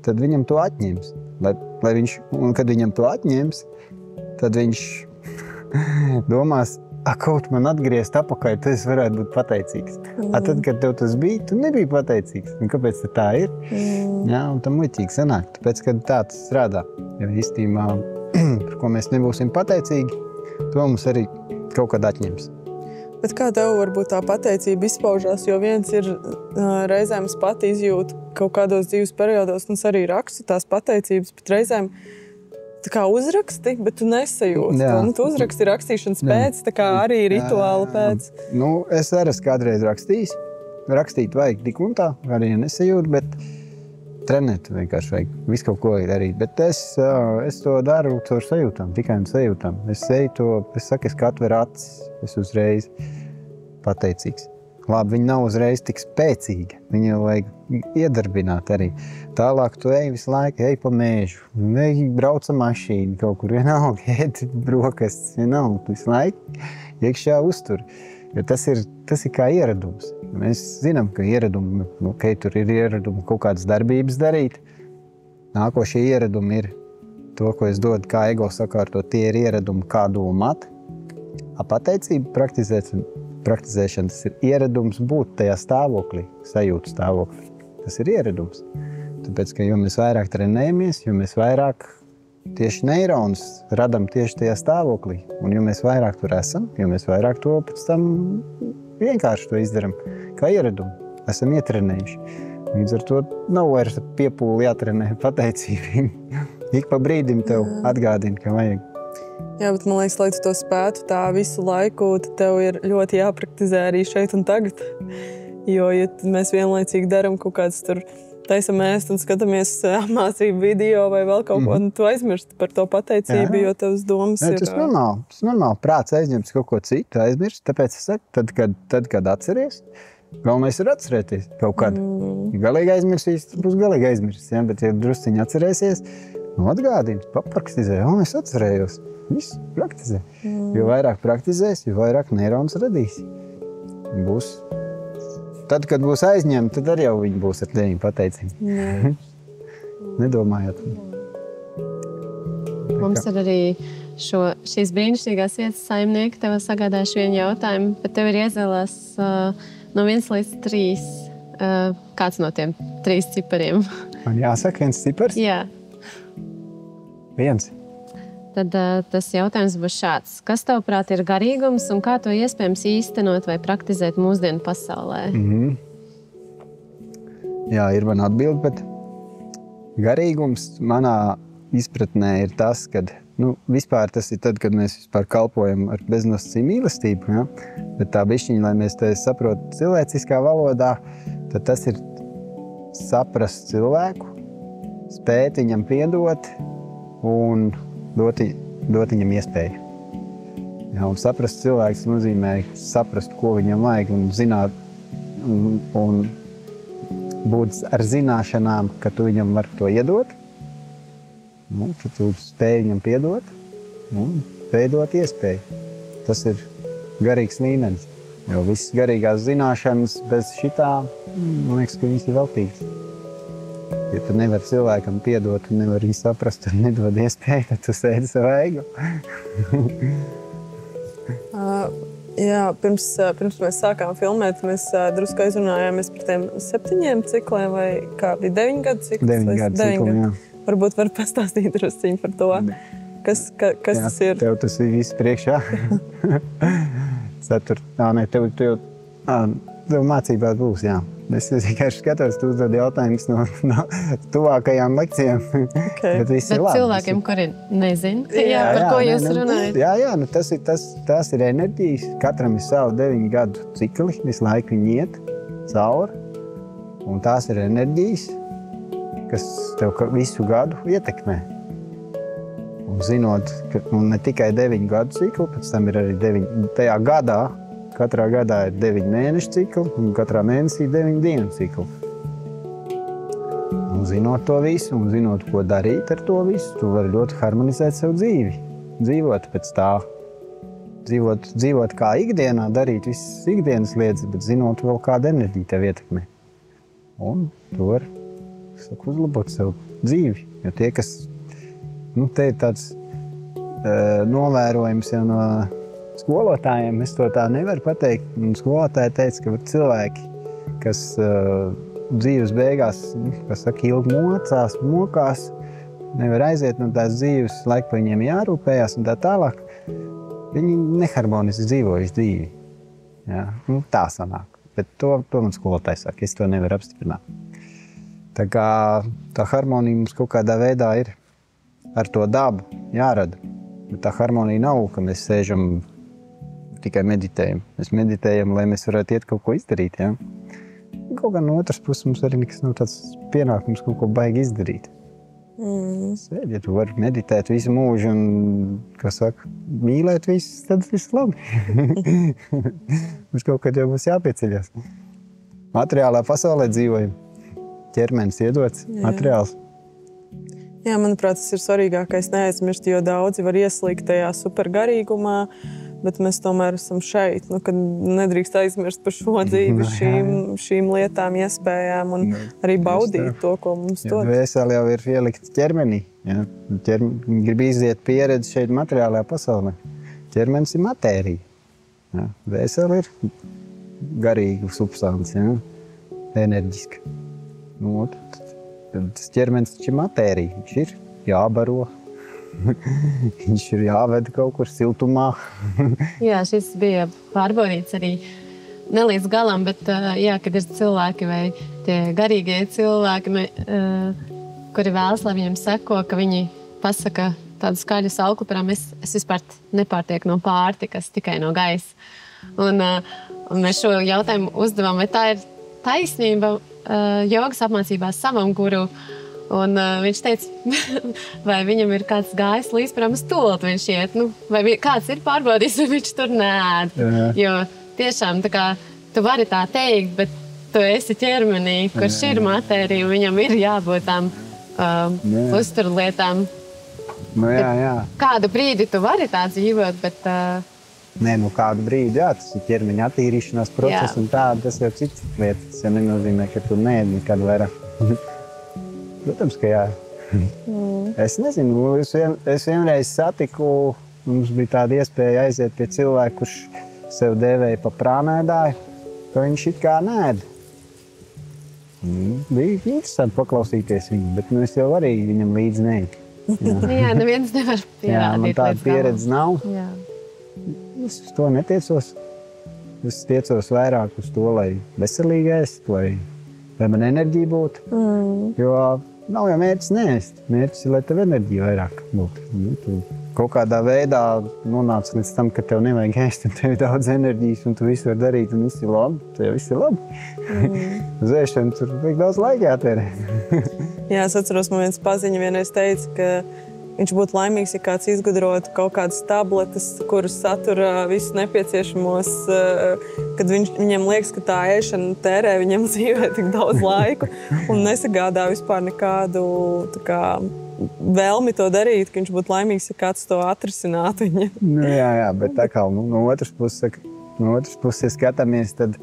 tad viņam to atņems. Un kad viņam to atņems, tad viņš domās, kaut man atgriezt apakaļ, tad es varētu būt pateicīgs. Tad, kad tev tas bija, tu nebija pateicīgs. Un kāpēc tā ir? Jā, un tam muļķīgi sanāk. Tāpēc, kad tā tas strādā. Ja īstībā, par ko mēs nebūsim pateicīgi, to mums arī kaut kad atņems. Bet kā tev varbūt tā pateicība izpaužās, jo viens ir reizēm es pati izjūtu kaut kādos dzīves periodos, un es arī rakstu tās pateicības, bet reizēm tā kā uzraksti, bet tu nesajūti to. Nu, tu uzraksti rakstīšanas pēc, tā kā arī rituāla pēc. Nu, es arī esmu kādreiz rakstījis. Rakstīt vajag tik un tā, arī nesajūtu, bet trenēt vienkārši vajag visu kaut ko darīt. Bet es to daru caur sajūtām, tikai un sajūtām. Es saku, es atveru acis, es uzreiz pateicīgs. Labi, viņa nav uzreiz tik spēcīga, viņu vajag iedarbināt arī. Tālāk tu ej visu laiku, ej pa mēžu, brauc ar mašīnu kaut kur, vienalga, ēd brokastis, vienalga, visu laiku iekšā uztur. Jo tas ir kā ieradums. Mēs zinām, ka ieradumi, tur ir ieradumi kaut kādas darbības darīt. Nākošie ieradumi ir to, ko es dodu, kā ego sakārtot, tie ir ieradumi, kā domāt. Pateicība praktizēšana, tas ir ieradums būt tajā stāvoklī, sajūtu stāvoklī. Tas ir ieradums. Tāpēc, ka jo mēs vairāk trenējamies, jo mēs vairāk tieši neironus radam tieši tajā stāvoklī. Un jo mēs vairāk tur esam, jo mēs vairāk to pēc tam vienkārši to izdaram. Kā ieradumu. Esam ietrenējuši. Līdz ar to nav vairs piepūli jātrenē pateicību. Ik pa brīdim tev atgādina, ka vajag. Jā, bet man liekas, lai tu to spētu tā visu laiku, tad tev ir ļoti jāpraktizē arī šeit un tagad. Jo, ja mēs vienlaicīgi daram kaut kāds tur taisam ēst un skatāmies mācību video vai vēl kaut ko, tu aizmirsti par to pateicību, jo tavas domas ir... Tas normāli. Prāts aizņemts kaut ko citu, aizmirst. Tāpēc es saku, tad, kad atceries, galvenais ir atcerēties kaut kad. Galīgi aizmirsīs, būs galīgi aizmirsīs, ja? Bet ja drusciņi atcerēsies, atgādini, papraktizē, es atcerējos. Viss praktizē. Jo vairāk praktizēs, jo vairāk neirons radīs. Būs. Tad, kad būs aizņemti, tad arī jau viņi būs ar tevi pateicīgi. Nedomājot. Mums ir arī šīs brīnišķīgās vietas saimnieki tev sagādājuši vienu jautājumu, bet tev ir iezēlās no 1 līdz 3. Kāds no tiem 3 cipariem? Man jāsaka viens cipars? Jā. 1. Tad tas jautājums būs šāds. Kas tavuprāt ir garīgums un kā to iespējams īstenot vai praktizēt mūsdienu pasaulē? Jā, ir man atbildi, bet garīgums manā izpratnē ir tas, kad vispār tas ir tad, kad mēs vispār kalpojam ar beznosacījumu mīlestību. Ja? Bet tā bišķiņa, lai mēs to saprotu cilvēciskā valodā, tad tas ir saprast cilvēku, spēt viņam piedot un dot viņam iespēju. Jā, un saprast cilvēks nozīmē saprast, ko viņam vajag un zināt un būt ar zināšanām, ka tu viņam var to iedot. Ka tu spēj viņam piedot un veidot iespēju. Tas ir garīgs līmenis. Jo viss garīgās zināšanas bez šitā, man liekas, ka viņas ir veltīgas. Ja tu nevari cilvēkam piedot un nevari viņu saprast, tad nedod iespēju, tad tu sēdi savu ego. Jā, pirms mēs sākām filmēt, mēs drusku aizrunājāmies par tiem 7 cikliem vai kā bija 9 gadu cikls? 9 gadu cikli, jā. Varbūt var pastāstīt drusciņu par to. Kas tas ir? Tev tas ir viss priekšā. Tev mācībās būs, jā. Es vienkārši skatos, tu uzdod jautājumus no tuvākajām lekcijām. Okay. Bet cilvēkiem, kuri nezin, par ko jūs runājat? Jā, tas ir enerģijas. Katram ir savu 9 gadu cikli, visu laiku viņi iet cauri. Un tās ir enerģijas, kas tev visu gadu ietekmē. Un zinot, ka ne tikai 9 gadu cikli, pēc tam ir arī 9 tajā gadā. Katrā gadā ir 9 mēnešu cikli, un katrā mēnesī 9 dienu cikli. Un zinot to visu, un zinot, ko darīt ar to visu, tu vari ļoti harmonizēt savu dzīvi. Dzīvot pēc tā. Dzīvot kā ikdienā, darīt visas ikdienas lietas, bet zinot vēl kāda enerģija tev ietekmē. Un tu vari uzlabot savu dzīvi. Jo tie, kas, te ir tāds novērojums jau no skolotājiem, es to tā nevaru pateikt. Skolotāji teica, ka cilvēki, kas dzīves beigās, ilgi mokās, nevar aiziet no tās dzīves, laiku par viņiem jārūpējās un tā tālāk, viņi neharmoniski dzīvojuši dzīvi. Jā, tā sanāk. Bet to man skolotāji saka, es to nevaru apstiprināt. Tā kā tā harmonija mums kaut kādā veidā ir ar to dabu jārada. Bet tā harmonija nav, ka mēs sēžam tikai meditējam. Mēs meditējam, lai mēs varētu iet kaut ko izdarīt. Ja? Kaut gan no otras puses mums arī nekas nav tāds pienākums kaut ko baigi izdarīt. Sēd, ja tu vari meditēt visu mūžu un, kā saka, mīlēt visus, tad viss labi. Mums kaut kad jau būs jāpieceļas. Materiālā pasaulē dzīvojam. Ķermenis iedots, materiāls. Jā, manuprāt, tas ir svarīgākais neaizmirst, jo daudzi var ieslīgt tajā supergarīgumā, bet mēs tomēr esam šeit, kad nedrīkst aizmirst par šo dzīvi, šīm lietām, iespējām un arī baudīt to, ko mums dod. Dvēseli jau ir ielikts ķermenī. Ja? Grib iziet pieredzi šeit materiālajā pasaulē. Ķermenis ir matērija. Ja? Dvēseli ir garīga substance, ja? Enerģiska. Tas ķermenis ir matērija. Viņš ir jābaro. Viņš ir jāved kaut kur siltumā. Jā, šis bija pārbaudīts arī ne līdz galam, bet jā, kad ir cilvēki vai tie garīgie cilvēki, kuri vēlas, lai viņiem seko, ka viņi pasaka tādu skaļu sauklu, piemēram, es vispār nepārtieku no pārtikas, tikai no gaisa. Un mēs šo jautājumu uzdevām, vai tā ir taisnība jogas apmācībās savam guru. Un viņš teica, vai viņam ir kāds gājis līdz, piemēram, stulot viņš iet, vai kāds ir pārbaudījis, vai viņš tur neēd. Jo tiešām tā kā tu vari tā teikt, bet tu esi ķermenī, kurš ir matērija, un viņam ir jābūt tām uzturlietām. Kādu brīdi tu vari tā dzīvot, bet... kādu brīdi, jā, tas ir ķermeņa attīrīšanās process un tā, tas jau cits lietas. Tas jau nenozīmē, ka tu neēd nekad vairāk. Protams, ka jā. Es nezinu, es vienreiz satiku, mums bija tāda iespēja aiziet pie cilvēka, kurš sev dēvēja pa prānēdāju, ka viņš it kā neēd. Bija interesanti paklausīties viņu, bet es jau arī viņam līdzi neēdu. Jā, neviens nevar pierādīt. Jā, man tāda pieredze nav. Jā. Es uz to netiecos. Es tiecos vairāk uz to, lai veselīgi ēst, lai man enerģija būtu. Jo nav jau mērķis neēst. Mērķis ir, lai tev enerģija vairāk būtu. Tu kaut kādā veidā nonāc līdz tam, ka tev nevajag ēst, un tev ir daudz enerģijas, un tu visu var darīt, un viss ir labi. Tev viss ir labi. Uz ēšanu tur vajag daudz laika jātērē. Jā, es atceros, man viens paziņa vienreiz teica, ka viņš būtu laimīgs, ja kāds izgudrotu kaut kādas tabletes, kuras satura visus nepieciešamos, kad viņam liekas, ka tā ēšana tērē viņam dzīvē tik daudz laiku un nesagādā vispār nekādu vēlmi to darīt, ka viņš būtu laimīgs, ja kāds to atrisinātu viņa. Jā, bet tā kā no otras puses skatāmies, tad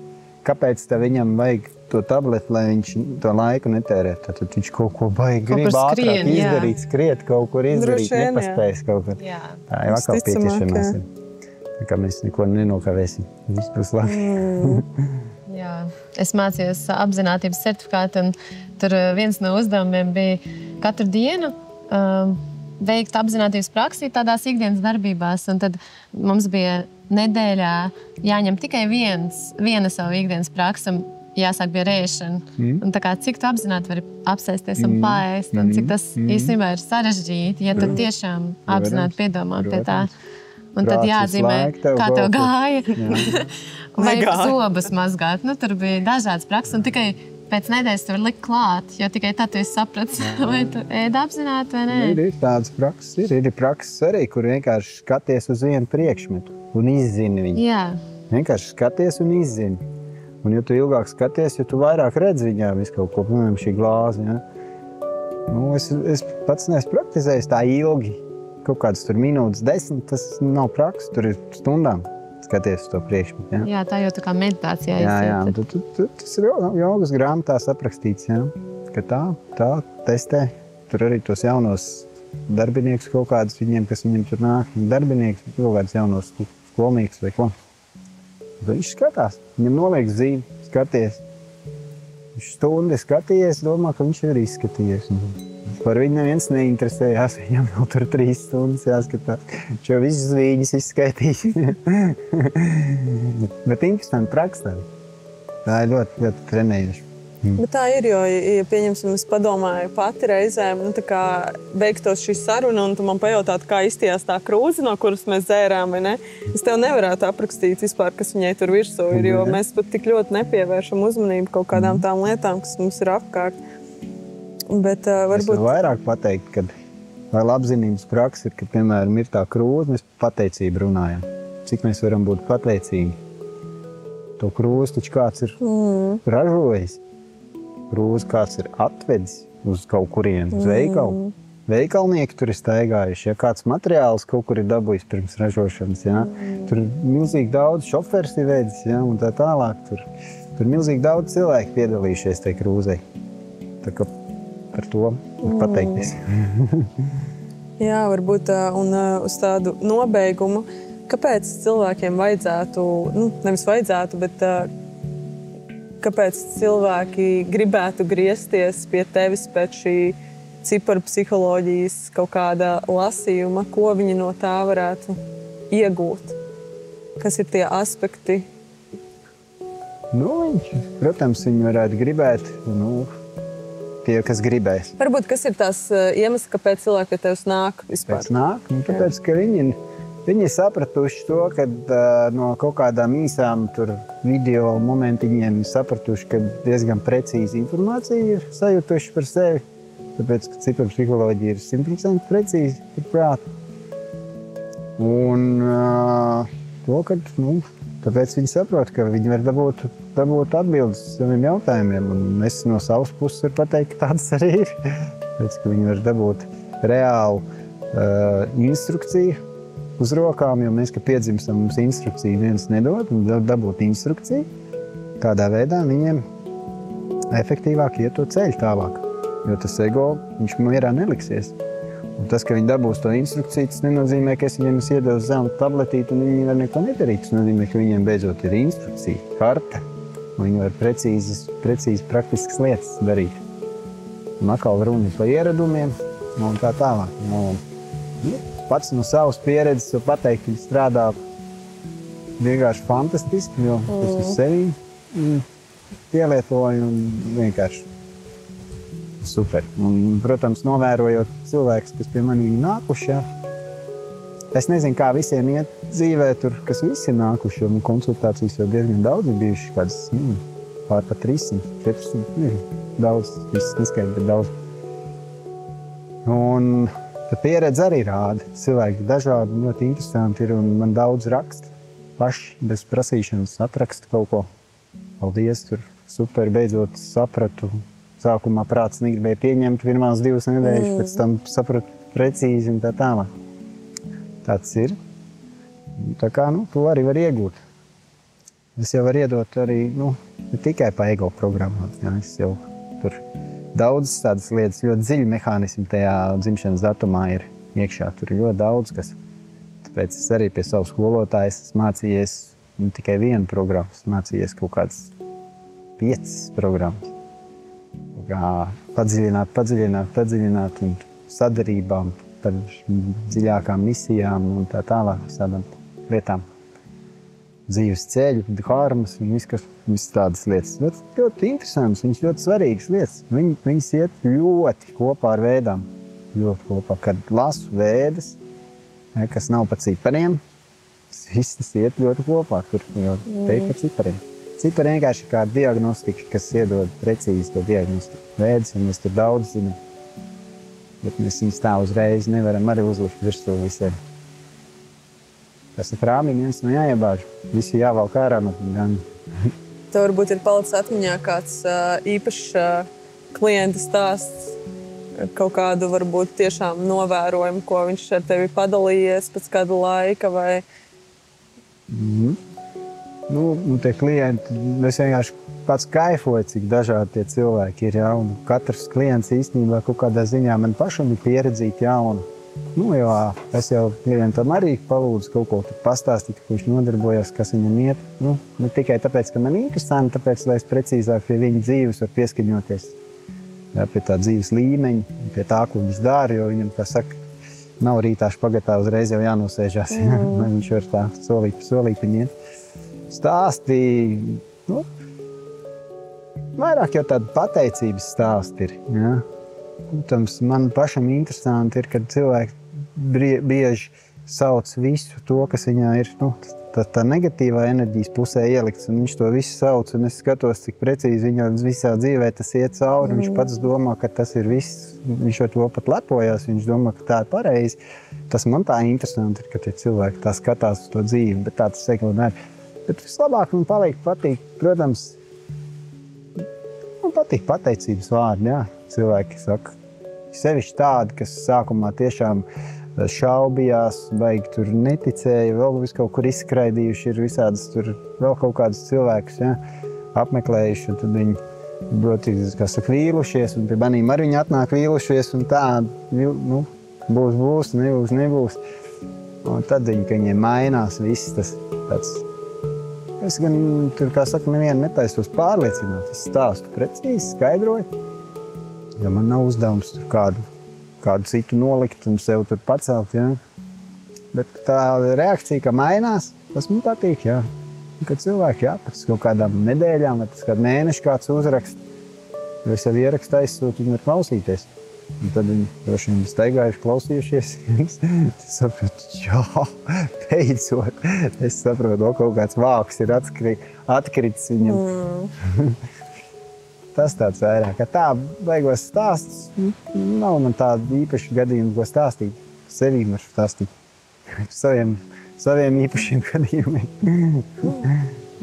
kāpēc viņam vajag to tableti, lai viņš to laiku netērē? Tad viņš kaut ko baigi grib ātrāk izdarīt, skriet, kaut kur izdarīt, nepaspējas kaut kur. Jā. Tā jau atkal pietiešanās ir. Tā kā mēs neko nenokavēsim. Viss būs labi. Jā. Es mācījos apzinātības certifikātu, un tur viens no uzdevumiem bija katru dienu veikt apzinātības praksi tādās ikdienas darbībās. Un tad mums bija nedēļā jāņem tikai viena savu ikdienas praksa, jāsāk bija ēšana. Un tā kā cik tu apzināti vari apsēsties un paēst, un cik tas īstenībā ir sarežģīti, ja tu tiešām apzināti piedomā pie tā. Un tad jāatzīmē, kā tev gāja. Vai zobus mazgāt. Tur bija dažādas prakses, un tikai pēc nedēļas tu vari likt klāt, jo tikai tad tu esi sapratis, vai tu ēd apzināti vai nē. Ir tādas prakses, ir prakses arī, kur vienkārši skaties uz vienu priekšmetu un izzini viņu. Jā. Vienkārši skaties un izzini. Un, ja tu ilgāk skaties, ja tu vairāk redz viņā visu kaut ko, piemēram, šī glāze, ja? Es pats neesmu praktizējis tā ilgi. Kaut kādas tur minūtes 10, tas nav praksa, tur ir stundām skaties uz to priekšmetu. Ja? Jā, tā jau tā kā meditācijā Jā, tas ir jogas grāmatās aprakstīts, ja? Ka tā testē. Tur arī tos jaunos darbiniekus kaut kādus viņiem, kas viņiem tur nāk, darbinieks, kaut kādus jaunos skolniekus vai ko. Viņš skatās, viņam noliek zīmi, skaties. Viņš stundi skatījies, domā, ka viņš ir izskatījies. Par viņu neviens neinteresējās, viņam vēl tur 3 stundas jāskatās. Viņš jau visas zvīņas izskaitīs. Bet interesanti praksa. Tā ir ļoti, ļoti trenējuši. Bet tā ir, jo, ja pieņemsim, es padomāju pati reizēm, tā kā beigtos šī saruna, un tu man pajautātu, kā izstījās tā krūze, no kuras mēs dzērām, vai ne? Es tev nevarētu aprakstīt vispār, kas viņai tur virsū ir, jo mēs pat tik ļoti nepievēršam uzmanību kaut kādām tām lietām, kas mums ir apkārt. Bet varbūt... Es vairāk pateikt, kad vai labzinības praksa ir, ka, piemēram, ir tā krūze, mēs pateicību runājam. Cik mēs varam būt pateicīgi? To krūzi taču kāds ir ražojis. Krūzi kāds ir atvedis uz kaut kurienu, uz veikalu. Veikalnieki tur ir staigājuši, ja kāds materiāls kaut kur ir dabūjis pirms ražošanas, ja. Tur milzīgi daudz šofers ir veids, ja, un tā tālāk. Tur milzīgi daudz cilvēku piedalījušies tai krūzei. Tā kā par to var pateikties. Jā, varbūt un uz tādu nobeigumu, kāpēc cilvēkiem vajadzētu, nevis vajadzētu, bet kāpēc cilvēki gribētu griezties pie tevis pēc šī ciparu psiholoģijas kaut kāda lasījuma, ko viņi no tā varētu iegūt? Kas ir tie aspekti? Protams, viņi varētu gribēt, tie, kas gribēs. Varbūt, kas ir tās iemesls, kāpēc cilvēki pie tevis nāk vispār? Tāpēc, ka viņi sapratuši to, ka no kaut kādām īsām video momentiņiem ir sapratuši, ka diezgan precīzi informācija ir sajutuši par sevi. Tāpēc, ka ciparu psiholoģija ir 100% precīzi par prātu. Un to, ka, tāpēc viņi saprot, ka viņi var dabūt atbildes uz saviem jautājumiem. Un es no savas puses varu pateikt, ka tāds arī ir. Tāpēc, ka viņi var dabūt reālu instrukciju uz rokām, jo mēs, ka piedzimstam, mums instrukciju viens nedod, un dabūt instrukciju, kādā veidā viņiem efektīvāk iet to ceļu tālāk. Jo tas ego, viņš mierā neliksies. Un tas, ka viņi dabūs to instrukciju, tas nenozīmē, ka es viņiem iedevu zelta tabletīti un viņi var neko nedarīt. Tas nozīmē, ka viņiem beidzot ir instrukcija, karte, un viņi var precīzi praktiskas lietas darīt. Un atkal runa par ieradumiem un tā tālāk. Pats no savas pieredzes var pateikt, ka viņi strādā vienkārši fantastiski, jo es uz sevi pielietoju un vienkārši super. Un, protams, novērojot cilvēkus, kas pie mani ir nākuši, es nezinu, kā visiem iet dzīvē tur, kas visi ir nākuši, jo konsultācijas jau diezgan daudz ir bijuši, kādas pār pa 300, 400, daudz, viss neskaidrs, bet daudz. Un tā pieredze arī rāda. Cilvēki dažādi, ļoti interesanti ir, un man daudz raksta. Paši bez prasīšanas atraksta kaut ko. Paldies, tur super, beidzot sapratu. Sākumā prāts negribēja pieņemt pirmās 2 nedēļas, pēc tam sapratu precīzi un tā tālāk. Tāds ir. Tā kā, to arī var iegūt. Es jau varu iedot arī, ne tikai pa ego programmāt. Jā, es jau tur daudzas tādas lietas, ļoti dziļi mehānismi tajā dzimšanas datumā ir iekšā. Tur ir ļoti daudz, kas. Tāpēc es arī pie savu skolotājas mācījies ne tikai vienu programmu, mācījies kaut kādas 5 programmas. Kā padziļināt un sadarībām par dziļākām misijām un tā tālāk visādām lietām. Dzīves ceļu, harmas un visas tādas lietas. Ļoti interesants, viņas ļoti svarīgas lietas. Viņas iet ļoti kopā ar vēdām. Ļoti kopā. Kad lasu vēdas, kas nav pa cipariem, viss iet ļoti kopā. Tur teikt par cipariem. Cipari vienkārši kā diagnostika, kas iedod precīzi to diagnostiku. Vēdas, un mēs tur daudz zinām. Bet mēs viņus tā uzreiz nevaram arī uzlikt virsū visiem. Tas ir krāmiņi, viens jāiebāž. Visi jāvalk ārā no gan. Tev varbūt ir palicis atmiņā kāds īpašs klienta stāsts, kaut kādu varbūt tiešām novērojumu, ko viņš ar tevi padalījies pēc kāda laika vai... Tie klienti, es vienkārši pats kaifoju, cik dažādi tie cilvēki ir, un katrs klients īstenībā kaut kādā ziņā man pašam ir pieredzīt jaunu. Jo es jau klientam arī palūdzu kaut ko pastāstīt, ko viņš nodarbojas, kas viņam iet. Ne tikai tāpēc, ka man interesanti, tāpēc, lai es precīzāk pie viņa dzīves var pieskaņoties. Pie tā dzīves līmeņa, pie tā, ko viņš dara, jo viņam, kā saka, nav rītā špagatā uzreiz jau jānosēžās. Viņš var tā solīt pa solītiņi iet. Stāstīja, vairāk jau tāda pateicības stāsti ir. Ja? Protams, man pašam interesanti ir, kad cilvēki bieži sauc visu to, kas viņā ir, tā negatīvā enerģijas pusē ielikts, un viņš to visu sauc, un es skatos, cik precīzi viņā visā dzīvē tas iet cauri, un viņš pats domā, ka tas ir viss, viņš ar to pat lepojās, viņš domā, ka tā ir pareizi. Tas man tā interesanti ir, ka tie cilvēki tā skatās uz to dzīvi, bet tā tas sekli nevar. Bet vislabāk man patīk, protams, man patīk pateicības vārdi, jā. Cilvēki saka, sevišķi tādi, kas sākumā tiešām šaubījās, baigi tur neticēja, vēl visu kaut kur izskraidījuši, ir visādas tur vēl kaut kādus cilvēkus, ja, apmeklējuši, un tad viņi, protams, kā saka, vīlušies, un pie manīm arī viņi atnāk vīlušies, un tā, būs, nebūs. Un tad viņiem mainās viss tas tāds. Es gan tur, kā saka, nevienu netaisos pārliecināt, es stāstu precīzi, skaidroju. Ja man nav uzdevums tur kādu citu nolikt un sev tur pacelt, ja. Bet tā reakcija, ka mainās, tas man patīk, jā. Kad cilvēki, jā, pēc kaut kādām nedēļām vai pēc kādu mēnešu kāds uzrakst, vai sev ierakstu aizsūt, viņi var klausīties. Un tad viņi droši vien staigājuši, klausījušies. Es saprotu, jā, beidzot. Es saprotu, kaut kāds vāks ir atkritis viņam. Tas tāds vairāk, ka tā beigos stāsts, nav man tādu īpašu gadījumu, ko stāstīt. Sevīm var stāstīt. Saviem īpašiem gadījumiem.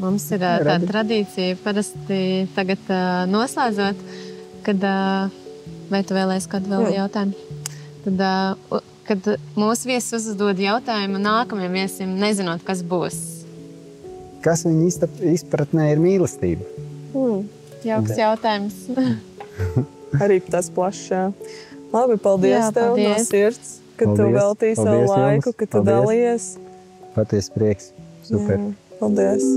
Mums ir tāda tradīcija, parasti tagad noslēdzot, kad, vai tu vēlēsi kādu vēl jautājumu? Kad mūsu viesis uzdod jautājumu nākamajam viesim, nezinot, kas būs. Kas viņa izpratnē ir mīlestība? Jauks jautājums. Arī tas plašs, jā. Labi, paldies tev no sirds, ka tu veltīji savu laiku, ka tu dalījies. Paties prieks. Super. Jā, paldies.